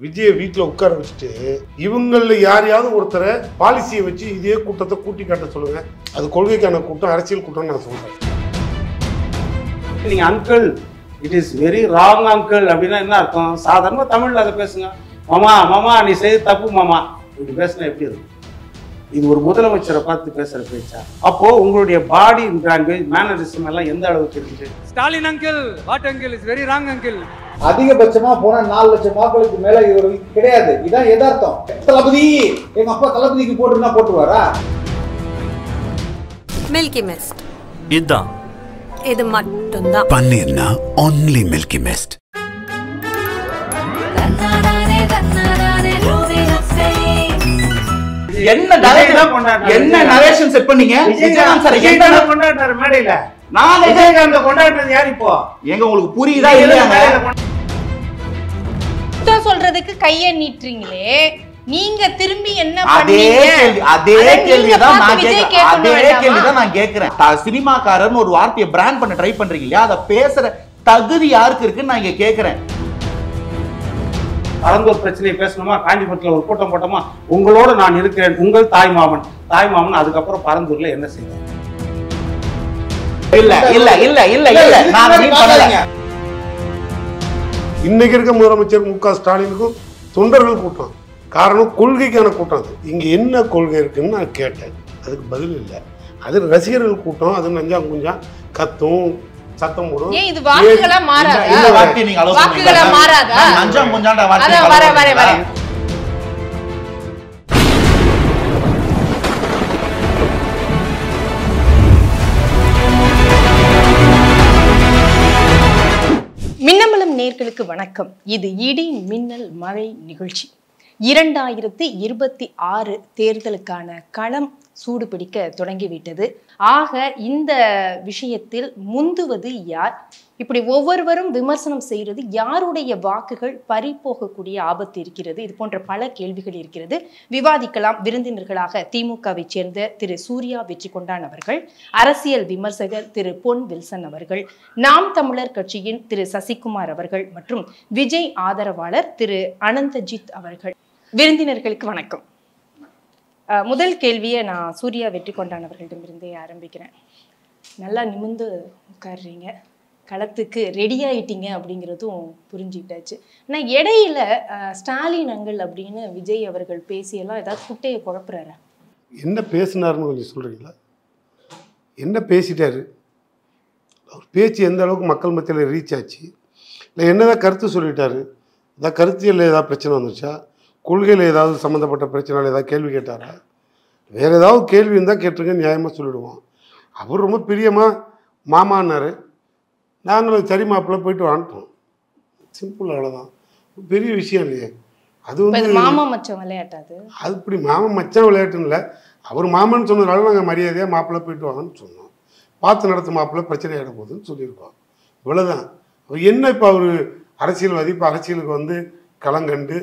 விஜயை வீட்டில் உட்கார வச்சுட்டு இவங்கள யாரையாவது ஒருத்தரை பாலிசியை வச்சு இதே கூட்டத்தை கூட்டி காட்ட சொல்லுங்க. அது கொள்கைக்கான கூட்டம், அரசியல் கூட்டம் நான் சொல்றேன். நீங்க uncle it is very wrong uncle அப்படின்னா என்ன அர்த்தம்? சாதாரண தமிழ்ல அதை பேசுங்க. மாமா மாமா நீ செய்ய தப்பு மாமா இப்படி பேசினா எப்படி இருக்கும்? இது ஒரு முதலமைச்சரை பார்த்து பேசுற பேச்சா? அப்போ உங்களுடைய பாடி லாங்குவேஜ் மேனரிசம் எல்லாம் எந்த அளவுக்கு இருக்குது? Stalin uncle what uncle is very wrong uncle. அதிகபட்சமா போனா 4 லட்சம் வாக்களுக்கு மேல இவர்களுக்கு கிடையாது. இதான் எதார்த்தம். தளபதி எங்க அப்பா தளபதிக்கு போட்டுனா போட்டுவாரா? மில்கி மிஸ்ட் இதான் இது மட்டும்தான் பன்னீர்னா ஒன்லி மில்கி மிஸ்ட். என்ன நரேஷன் செட் பண்ணீங்க? விஜயகாந்த் சார் என்ன கொண்டாடுறாரு மேடையில? நான் விஜயகாந்த கொண்டாடுறது யார் இப்போ? எங்க உங்களுக்கு புரியுதா இல்லையாங்க? சொல்றதுக்கு கைய நீட்டுறீங்களே, நீங்க திரும்பி என்ன அதே கேள்விதான் நான் கேக்குறேன். சினிமாக்காரன் ஒரு வார்த்தையை பிராண்ட் பண்ண ட்ரை பண்றீங்க இல்லையா? அதை பேசுற தகுதி யாருக்கு இருக்குன்னு நான் இங்க கேக்குறேன். பரந்தூர் பிரச்சனையை பேசணுமா, காஞ்சிபுரத்துல ஒரு கூட்டம் போட்டோமா, உங்களோட நான் இருக்கிறேன் உங்கள் தாய்மாமன் அதுக்கப்புறம் பரந்தூர்ல என்ன செய்ய? இல்ல இல்ல இல்ல இல்ல இல்ல நான் பண்ணலங்க. இன்னைக்கு இருக்க முதலமைச்சர் மு.க. ஸ்டாலினுக்கும் தொண்டர்கள் கூட்டம். காரணம் கொள்கைக்கான கூட்டம். அது இங்க என்ன கொள்கை இருக்குன்னு நான் கேட்டேன், அதுக்கு பதில் இல்லை. அது ரசிகர்கள் கூட்டம். அது நஞ்சாம் குஞ்சா கத்தும் சத்தம் போடும். ஏன் இது வாக்குகளா மாறாதா? இந்த வார்த்தை நீங்க வாக்குகளா மாறாதா? நஞ்சாம் குஞ்சாண்ட வார்த்தை அத வர மின்னமலம் நேயர்களுக்கு வணக்கம். இது இடி மின்னல் மழை நிகழ்ச்சி. 2026 தேர்தலுக்கான களம் சூடு பிடிக்க தொடங்கிவிட்டது. ஆக இந்த விஷயத்தில் முந்துவது யார்? இப்படி ஒவ்வொருவரும் விமர்சனம் செய்கிறது. யாருடைய வாக்குகள் பறிபோகக்கூடிய ஆபத்து இருக்கிறது? இது போன்ற பல கேள்விகள் இருக்கிறது. விவாதிக்கலாம். விருந்தினர்களாக திமுகவை சேர்ந்த திரு சூர்யா வெற்றிகொண்டான் அவர்கள், அரசியல் விமர்சகர் திரு பொன் வில்சன் அவர்கள், நாம் தமிழர் கட்சியின் திரு சசிகுமார் அவர்கள் மற்றும் விஜய் ஆதரவாளர் திரு அனந்தஜித் அவர்கள். விருந்தினர்களுக்கு வணக்கம். முதல் கேள்வியை நான் சூர்யா வெற்றிகொண்டான் அவர்களிடமிருந்தே ஆரம்பிக்கிறேன். நல்லா நிமிர்ந்து உட்கார்றீங்க, களத்துக்கு ரெடி ஆயிட்டீங்க அப்படிங்கிறதும் புரிஞ்சுக்கிட்டாச்சு. ஆனால் இடையில ஸ்டாலின் அங்கிள் அப்படின்னு விஜய் அவர்கள் பேசியெல்லாம் ஏதாவது குட்டையை குழப்புறாரா? என்ன பேசினாருன்னு கொஞ்சம் சொல்றீங்களா? என்ன பேசிட்டாரு? அவர் பேச்சு எந்த அளவுக்கு மக்கள் மத்தியில் ரீச் ஆச்சு? இல்லை என்னதான் கருத்து சொல்லிட்டாரு? ஏதாவது கருத்தியல் ஏதாவது பிரச்சனை வந்துச்சா? கொள்கையில் ஏதாவது சம்மந்தப்பட்ட பிரச்சனைகள் ஏதாவது கேள்வி கேட்டாரா? வேறு ஏதாவது கேள்வி இருந்தால் கேட்டுருங்க, நியாயமாக சொல்லிவிடுவோம். அவர் ரொம்ப பிரியமாக மாமான்னாரு, நாங்களும் சரி மாப்பிள்ள போயிட்டு வாங்கிட்டோம். சிம்பிள், அவ்வளோதான். பெரிய விஷயம் இல்லையே அது. வந்து மாமா மச்சான் விளையாட்டாது. அது இப்படி மாமா மச்சான் விளையாட்டுன்னு இல்லை, அவர் மாமன்னு சொன்னதுனால நாங்கள் மரியாதையாக மாப்பிள்ளை போயிட்டு வாங்கன்னு சொன்னோம். பார்த்து நடத்த மாப்பிள்ளை பிரச்சனை ஆகிட போகுதுன்னு சொல்லியிருக்கோம். இவ்வளோதான். அவர் என்ன இப்போ அவர் அரசியல்வாதி, இப்போ அரசியலுக்கு வந்து களங்கண்டு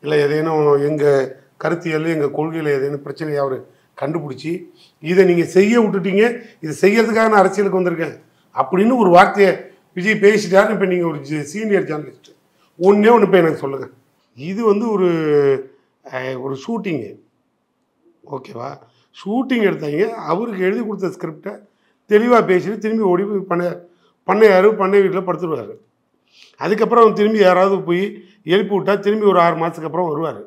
இல்லை எதேனும் எங்கள் கருத்தியல் எங்கள் கொள்கையில் ஏதேனும் பிரச்சனையை அவர் கண்டுபிடிச்சி இதை நீங்கள் செய்ய விட்டுட்டீங்க, இது செய்யறதுக்காக நான் அரசியலுக்கு வந்திருக்கேன் அப்படின்னு ஒரு வார்த்தையை விஜய் பேசிட்டாருன்னு இப்போ நீங்கள் ஒரு சீனியர் ஜேர்னலிஸ்ட் ஒன்றே ஒன்று இப்போ எனக்கு சொல்லுங்கள். இது வந்து ஒரு ஷூட்டிங்கு, ஓகேவா? ஷூட்டிங் எடுத்தாங்க, அவருக்கு எழுதி கொடுத்த ஸ்கிரிப்டை தெளிவாக பேசிட்டு திரும்பி ஓடி பண்ணையார் பண்ணை வீட்டில் படுத்துடுவார். அதுக்கப்புறம் அவன் திரும்பி யாராவது போய் எழுப்பி விட்டா திரும்பி ஒரு 6 மாதத்துக்கு அப்புறம் வருவார்.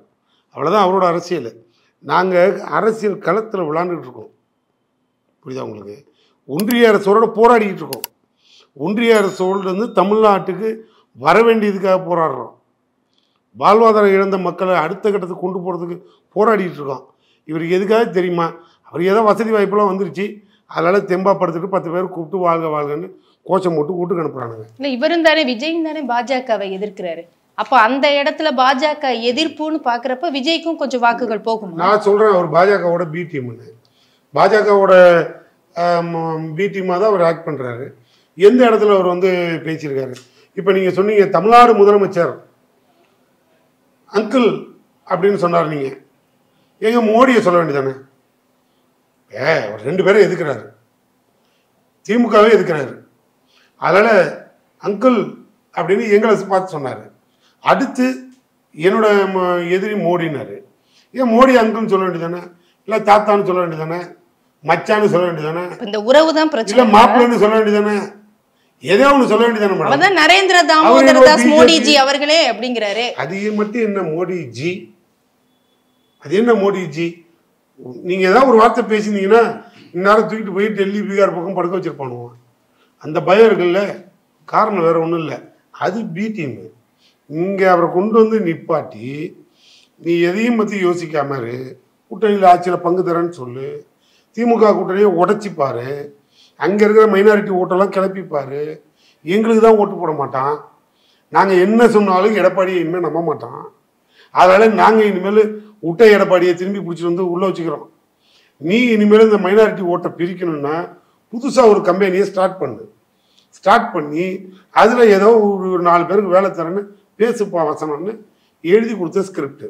அவ்வளோதான் அவரோட அரசியல். நாங்கள் அரசியல் களத்தில் விளாண்டுட்டு இருக்கோம், புரியுதா உங்களுக்கு? ஒன்றிய அரசோட போராடிக்கிட்டு இருக்கோம். ஒன்றிய அரசோடு வந்து தமிழ்நாட்டுக்கு வர வேண்டியதுக்காக போராடுறோம். வாழ்வாதாரம் இழந்த மக்களை அடுத்த கட்டத்துக்கு கொண்டு போகிறதுக்கு போராடிட்டு இருக்கோம். இவருக்கு எதுக்காக தெரியுமா? அவர் ஏதோ வசதி வாய்ப்பெல்லாம் வந்துருச்சு, அதனால் தெம்பா படுத்துட்டு 10 பேர் கூப்பிட்டு வாழ்க வாழ்கன்னு கோச்சம் போட்டு வீட்டுக்கு அனுப்புறானுங்க. இல்லை, இவரும் தானே விஜயும் தானே பாஜகவை எதிர்க்கிறாரு. அப்போ அந்த இடத்துல பாஜக எதிர்ப்புன்னு பார்க்குறப்ப விஜய்க்கும் கொஞ்சம் வாக்குகள் போகும். நான் சொல்கிறேன், அவர் பாஜகவோட பி டீம்னு. பாஜகவோட பி டீமாக தான் அவர் ஆக்ட் பண்ணுறாரு. எந்த இடத்துல அவர் வந்து பேசியிருக்காரு? இப்போ நீங்கள் சொன்னீங்க தமிழ்நாடு முதலமைச்சர் அங்கிள் அப்படின்னு சொன்னார். நீங்கள் எங்கள் மோடியை சொல்ல வேண்டியதானே? அவர் 2 பேரும் எதுக்குறாரு, திமுகவே எதுக்குறாரு. அதனால் அங்கிள் அப்படின்னு எங்களை பார்த்து சொன்னார். அடுத்து என்னோட எதிரி மோடினாரு. ஏன் மோடி அங்குன்னு சொல்ல வேண்டியதானே, இல்லை தாத்தான்னு சொல்ல வேண்டியதானே, மச்சான்னு சொல்ல வேண்டியதானே, இந்த உறவு தான் பிரச்சனை, இல்லை மாப்பிள்ளைன்னு சொல்ல வேண்டியதானே, ஏதோ ஒன்று சொல்ல வேண்டியதானே மேடம். அதான் நரேந்திர தாமோதர் தாஸ் மோடிஜி அவர்களே அப்படிங்கிறாரு. அது மட்டும் என்ன மோடிஜி, அது என்ன மோடிஜி? நீங்க ஏதாவது ஒரு வார்த்தை பேசினீங்கன்னா இந்நேரம் தூக்கிட்டு போய் டெல்லி பீகார் பக்கம் படுக்க வச்சிருப்பானுவோம். அந்த பயம் இருக்குல்ல, காரணம் வேற ஒன்றும் இல்லை, அது பி டீம். இங்கே அவரை கொண்டு வந்து நிப்பாட்டி நீ எதையும் பற்றி யோசிக்காம கூட்டணியில் ஆட்சியில் பங்கு தரேன்னு சொல்லு, திமுக கூட்டணியை உடைச்சிப்பாரு, அங்கே இருக்கிற மைனாரிட்டி ஓட்டெல்லாம் கிளப்பிப்பாரு, எங்களுக்கு தான் ஓட்டு போட மாட்டான், நாங்கள் என்ன சொன்னாலும் எடப்பாடியை இனிமேல் நம்ப மாட்டான், அதனால் நாங்கள் இனிமேல் விட்ட எடப்பாடியை திரும்பி பிடிச்சிட்டு வந்து உள்ளே வச்சுக்கிறோம், நீ இனிமேல் இந்த மைனாரிட்டி ஓட்டை பிரிக்கணும்னா புதுசாக ஒரு கம்பெனியை ஸ்டார்ட் பண்ணி அதில் ஏதோ ஒரு 4 பேருக்கு வேலை தரேன்னு பேசுப்பா வசனம்னு எழுதி கொடுத்த ஸ்கிரிப்ட்.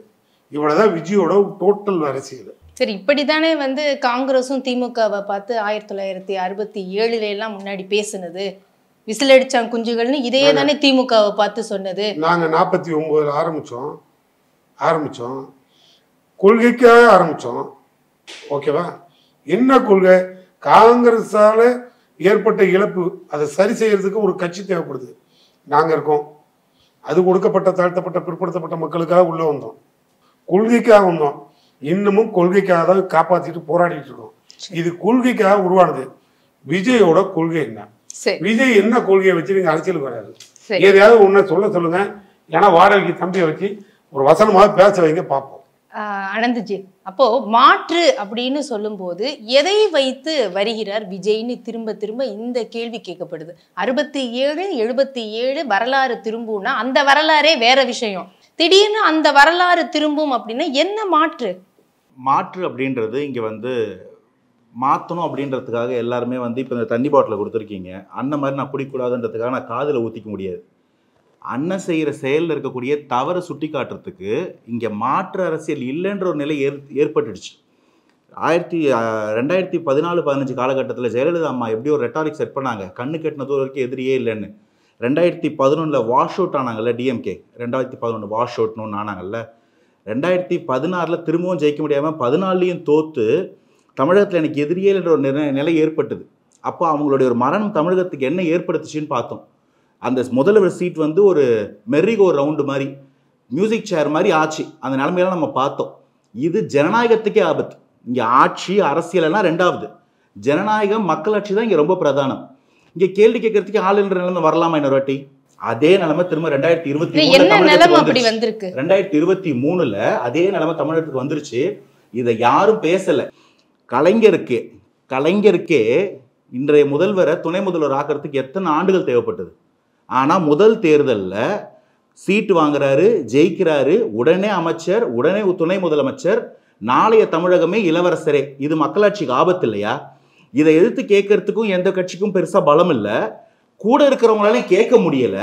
இவ்வளோதான் விஜயோட டோட்டல் அரசியல். சரி, இப்படித்தானே வந்து காங்கிரஸும் திமுகவை பார்த்து 1967 எல்லாம் முன்னாடி பேசுனது, விசிலடிச்சான் குஞ்சுகள்னு இதே தானே திமுகவை பார்த்து சொன்னது. நாங்கள் 49 ஆரம்பித்தோம், கொள்கைக்காக ஆரம்பித்தோம். ஓகேவா? என்ன கொள்கை? காங்கிரஸால் ஏற்பட்ட இழப்பு அதை சரி செய்யறதுக்கு ஒரு கட்சி தேவைப்படுது, நாங்கள் இருக்கோம். அது கொடுக்கப்பட்ட தாழ்த்தப்பட்ட பிற்படுத்தப்பட்ட மக்களுக்காக உள்ளே வந்தோம், கொள்கைக்காக வந்தோம். இன்னமும் கொள்கைக்காக தான் காப்பாற்றிட்டு போராடிட்டு இருக்கோம். இது கொள்கைக்காக உருவானது. விஜயோட கொள்கை என்ன? விஜய் என்ன கொள்கையை வச்சு நீங்க அரசியலுக்கு வராது? எதையாவது ஒன்ன சொல்லுங்க, ஏன்னா வாடகைக்கு தம்பியை வச்சு ஒரு வசனமாக பேச வைங்க பார்ப்போம். அனந்த்ஜி, அப்போ மாற்று அப்படின்னு சொல்லும் போது எதை வைத்து வருகிறார் விஜய்னு திரும்ப திரும்ப இந்த கேள்வி கேட்கப்படுது. 67 77 வரலாறு திரும்பும்னா அந்த வரலாறே வேற விஷயம், திடீர்னு அந்த வரலாறு திரும்பும் அப்படின்னா என்ன மாற்று? மாற்று அப்படின்றது இங்கே வந்து மாற்றணும் அப்படின்றதுக்காக எல்லாருமே வந்து இப்போ இந்த தண்ணி பாட்டில் கொடுத்துருக்கீங்க, அண்ணன் மாதிரி நான் குடிக்கூடாதுன்றதுக்காக நான் காதில் ஊற்றிக்க முடியாது. அண்ணன் செய்கிற செயலில் இருக்கக்கூடிய தவறை சுட்டி காட்டுறதுக்கு இங்கே மாற்று அரசியல் இல்லைன்ற ஒரு நிலை ஏற்பட்டுடுச்சு. 2014-15 காலகட்டத்தில் ஜெயலலிதா அம்மா எப்படி ஒரு ரெட்டாரிக் செட் பண்ணாங்க, கண்ணு கெட்டின தூரம் வரைக்கும் எதிரியே இல்லைன்னு. 2011 வாஷ் அவுட் ஆனாங்கல்ல டிஎம்கே, 2011 வாஷ் அவுட்னு ஒன்று ஆனாங்கல்ல. 2016 திரும்பவும் ஜெயிக்க முடியாமல் 14லையும் தோற்று தமிழகத்தில் எனக்கு எதிரியே என்ற ஒரு நிலை ஏற்பட்டது. அப்போ அவங்களுடைய ஒரு மரணம் தமிழகத்துக்கு என்ன ஏற்படுத்துச்சுன்னு பார்த்தோம். அந்த முதல்வர் சீட் வந்து ஒரு மெர்ரிகோ ரவுண்டு மாதிரி, மியூசிக் சேர் மாதிரி ஆச்சு. அந்த நிலைமையெல்லாம் நம்ம பார்த்தோம். இது ஜனநாயகத்துக்கே ஆபத்து. இங்கே ஆட்சி அரசியலெல்லாம் ரெண்டாவது, ஜனநாயகம் மக்களாட்சி தான் இங்கே ரொம்ப பிரதானம். இங்கே கேள்வி கேட்கறதுக்கு ஆள் என்ற நிலைமை வரலாமா இன்னொரு வாட்டி? அதே நிலைமை திரும்ப 2023 அதே நிலைமை தமிழகத்துக்கு வந்துருச்சு. இதை யாரும் பேசலை. கலைஞருக்கே இன்றைய முதல்வரை துணை முதல்வர் ஆக்கிறதுக்கு எத்தனை ஆண்டுகள் தேவைப்பட்டது? ஆனால் முதல் தேர்தலில் சீட்டு வாங்குறாரு, ஜெயிக்கிறாரு, உடனே அமைச்சர், உடனே துணை முதலமைச்சர், நாளைய தமிழகமே இளவரசரே. இது மக்களாட்சிக்கு ஆபத்து இல்லையா? இதை எதிர்த்து கேட்கறதுக்கும் எந்த கட்சிக்கும் பெருசா பலம் இல்லை, கூட இருக்கிறவங்களாலையும் கேட்க முடியல.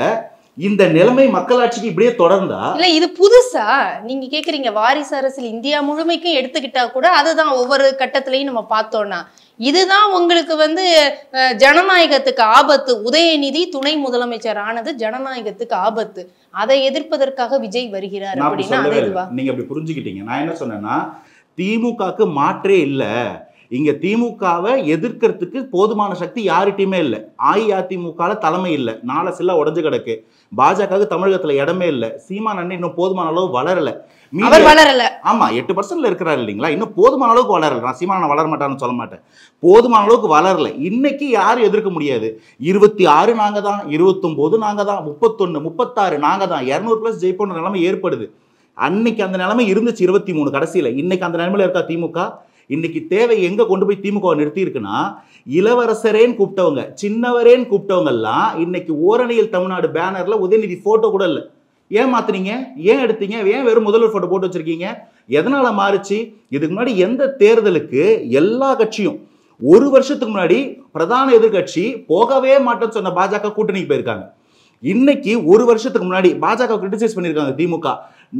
இந்த நிலைமை மக்களாட்சிக்கு இப்படியே தொடர்ந்தா இல்ல இது புதுசா நீங்க கேக்குறீங்க. வாரிசு அரசியல் இந்தியா முழுமைக்கும் எடுத்துக்கிட்டா கூட அதுதான் ஒவ்வொரு கட்டத்திலையும் நம்ம பார்த்தோம்னா இதுதான் உங்களுக்கு வந்து ஜனநாயகத்துக்கு ஆபத்து. உதயநிதி துணை முதலமைச்சர் ஆனது ஜனநாயகத்துக்கு ஆபத்து. அதை எதிர்ப்பதற்காக விஜய் வருகிறார் அப்படின்னா நீங்க அப்படி புரிஞ்சுக்கிட்டீங்க. நான் என்ன சொன்னேன்னா, திமுகக்கு மாற்றே இல்லை. இங்க திமுகவை எதிர்க்கிறதுக்கு போதுமான சக்தி யார்கிட்டயுமே இல்லை. அஇஅதிமுக தலைமை இல்லை, நாளை சில்ல உடஞ்சு கிடக்கு. பாஜக தமிழகத்துல இடமே இல்லை. சீமான் அண்ணன் இன்னும் போதுமான அளவு வளரல. ஆமா 8% இருக்கிறாரு இல்லைங்களா, இன்னும் போதுமான அளவுக்கு வளரல. நான் சீமான வளர மாட்டான்னு சொல்ல மாட்டேன், போதுமான அளவுக்கு வளரல. இன்னைக்கு யாரும் எதிர்க்க முடியாது. 26 நாங்க தான், 29 நாங்க தான், 31 36 நாங்க தான், 200+ ஜெயிப்போன்ற நிலைமை ஏற்படுது. அன்னைக்கு அந்த நிலைமை இருந்துச்சு 23 கடைசியில. இன்னைக்கு அந்த நிலைமையில இருக்கா திமுக? இன்னைக்கு தேவை எங்க கொண்டு போய் திமுக நிறுத்தி இருக்குன்னா, இளவரசரேன்னு கூப்பிட்டவங்க, சின்னவரேன்னு கூப்பிட்டவங்க எல்லாம் இன்னைக்கு ஓரணியில் தமிழ்நாடு பேனர்ல உதயநிதி போட்டோ கூட இல்லை. ஏன் மாத்துறீங்க? ஏன் எடுத்தீங்க? ஏன் வெறும் முதல்வர் போட்டோ போட்டு வச்சிருக்கீங்க? எதனால மாறுச்சு? இதுக்கு முன்னாடி எந்த தேர்தலுக்கு எல்லா கட்சியும் ஒரு வருஷத்துக்கு முன்னாடி பிரதான எதிர்கட்சி போகவே மாட்டேன்னு சொன்ன பாஜக கூட்டணிக்கு போயிருக்காங்க. இன்னைக்கு ஒரு வருஷத்துக்கு முன்னாடி பாஜக கிரிட்டிசைஸ் பண்ணியிருக்காங்க திமுக.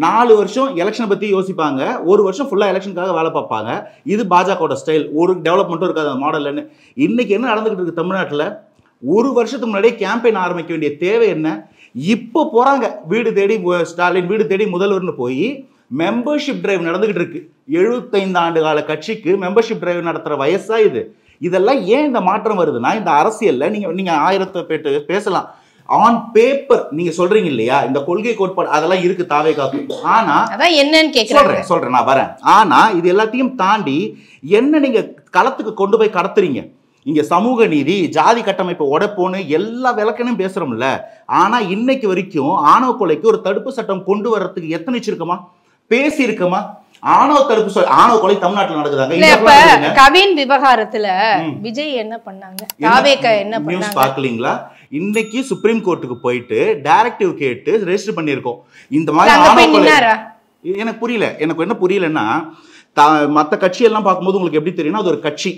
4 வருஷம் எலெக்ஷனை பற்றி யோசிப்பாங்க, ஒரு வருஷம் ஃபுல்லாக எலெக்ஷனுக்காக வேலை பார்ப்பாங்க. இது பாஜகவோட ஸ்டைல். ஒரு டெவலப்மெண்ட்டும் இருக்காது அந்த மாடல்னு. இன்னைக்கு என்ன நடந்துகிட்டு இருக்கு தமிழ்நாட்டில்? ஒரு வருஷத்துக்கு முன்னாடியே கேம்பெயின் ஆரம்பிக்க வேண்டிய தேவை என்ன? இப்போ போறாங்க வீடு தேடி ஸ்டாலின் வீடு தேடி முதல்வர்னு போய் மெம்பர்ஷிப் டிரைவ் நடந்துகிட்டு இருக்கு. 75 ஆண்டு கால கட்சிக்கு மெம்பர்ஷிப் டிரைவ் நடத்துற வயசா இது? இதெல்லாம் ஏன் இந்த மாற்றம் வருதுன்னா, இந்த அரசியல்ல நீங்க 1000 பேட்டு பேசலாம், ஆன் பேப்பர் நீங்க சொல்றீங்க இல்லையா, இந்த கொள்கை கோட்பாடு அதெல்லாம் இருக்கு தாவேகாக்கு. ஆனா அதான் என்னன்னு கேக்குறேன் சொல்றேன் நான் வரேன். ஆனா இது எல்லாத்தையும் தாண்டி என்ன நீங்க களத்துக்கு கொண்டு போய் கடத்துறீங்க? இங்க சமூக நீதி, ஜாதி கட்டமைப்பை உடைப்போன்னு எல்லா விளக்கனையும் பேசுறோம்ல. ஆனா இன்னைக்கு வரைக்கும் ஆணவ கொலைக்கு ஒரு தடுப்பு சட்டம் கொண்டு வர்றதுக்கு எத்தனை இருக்கமா பேசி இருக்கமா? ஆணவ தடுப்பு ஆணவ கொலை தமிழ்நாட்டில் நடக்குதாங்க. கவின் விவகாரத்துல விஜய் என்ன பண்ணாங்க, தாவேகா என்ன பண்ணாங்க பாக்கலீங்களா? இன்னைக்கு சுப்ரீம் கோர்ட்டுக்கு போயிட்டு டைரக்டிவ் கேட்டு ரெஜிஸ்டர் பண்ணிருக்கோம். இந்த மாதிரி எனக்கு புரியல. எனக்கு என்ன புரியலன்னா, மற்ற கட்சியெல்லாம் பார்க்கும்போது உங்களுக்கு எப்படி தெரியும்னா, அது ஒரு கட்சி,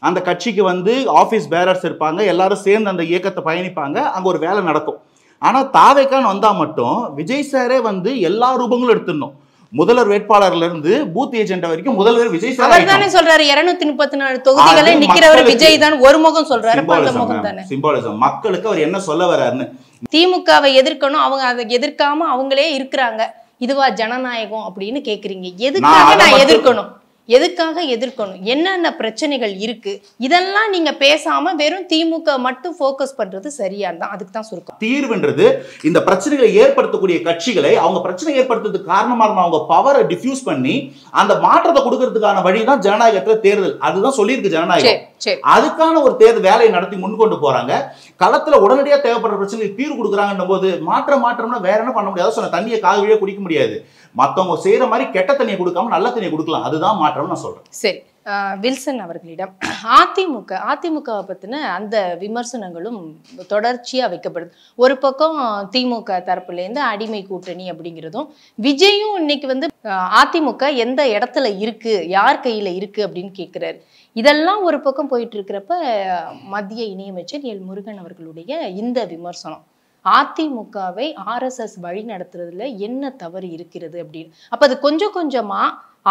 அந்த கட்சிக்கு வந்து ஆஃபீஸ் பேரர்ஸ் இருப்பாங்க, எல்லாரும் சேர்ந்து அந்த இயக்கத்தை பயணிப்பாங்க, அங்கே ஒரு வேலை நடக்கும். ஆனால் தாவேக்கான்னு வந்தால் மட்டும் விஜய் சாரே வந்து எல்லா ரூபங்களும் எடுத்துடணும். முதல்வர் வேட்பாளர்ல இருந்து பூத் ஏஜென்ட் வரைக்கும் முதல்வர் விஜய் சார் அவர் தானே சொல்றாரு. 234 தொகுதிகளை நிக்கிறவர் விஜய் தான் ஒரு முகம் சொல்றாரு, பல முகம் தானே. சிம்பாலிசம் மக்களுக்கு அவர் என்ன சொல்ல வர்றாருன்னு. திமுகவை எதிர்க்கணும், அவங்க அதை எதிர்க்காம அவங்களே இருக்கிறாங்க, இதுவா ஜனநாயகம் அப்படின்னு கேக்குறீங்க. எதுக்காக நான் எதிர்க்கணும், எதுக்காக எதிர்க்கணும், என்னென்ன பிரச்சனைகள் இருக்கு, இதெல்லாம் நீங்க பேசாம வெறும் திமுக மட்டும் ஃபோக்கஸ் பண்றது சரியா தான். அதுக்கு தான் சுருக்கம். தீர்வுன்றது இந்த பிரச்சனைகளை ஏற்படுத்தக்கூடிய கட்சிகளை அவங்க பிரச்சனை ஏற்படுத்துறதுக்கு காரணமா அவங்க பவரை டிஃப்யூஸ் பண்ணி அந்த மாற்றத்தை கொடுக்கறதுக்கான வழிதான் ஜனநாயகத்துல தேர்தல். அதுதான் சொல்லியிருக்கு ஜனநாயகம். அதுக்கான ஒரு தேர்தல் வேலையை நடத்தி முன்கொண்டு போறாங்க. களத்துல உடனடியாக தேவைப்படுற பிரச்சனைக்கு தீர்வு கொடுக்குறாங்கன்னும் போது மாற்றம்னா வேற என்ன பண்ண முடியாது. சொன்ன தண்ணியை காவிரியே குடிக்க முடியாது. மற்றவங்க செய்யற மாதிரி கெட்ட தண்ணியை கொடுக்காம நல்ல தண்ணியை கொடுக்கலாம். அதுதான் மாற்றம் நான் சொல்றேன். சரி, வில்சன் அவர்களிடம் அதிமுகவை பத்தின அந்த விமர்சனங்களும் தொடர்ச்சியா வைக்கப்படுது. ஒரு பக்கம் திமுக தரப்புல இருந்து அடிமை கூட்டணி அப்படிங்கிறதும், விஜயும் இன்னைக்கு வந்து அதிமுக எந்த இடத்துல இருக்கு, யார் கையில இருக்கு அப்படின்னு கேட்கிறாரு. இதெல்லாம் ஒரு பக்கம் போயிட்டு இருக்கிறப்ப மத்திய இணையமைச்சர் எல் முருகன் அவர்களுடைய இந்த விமர்சனம், அதிமுகவை RSS வழி நடத்துறதுல என்ன தவறு இருக்கிறது அப்படின்னு. அப்ப அது கொஞ்சம் கொஞ்சமா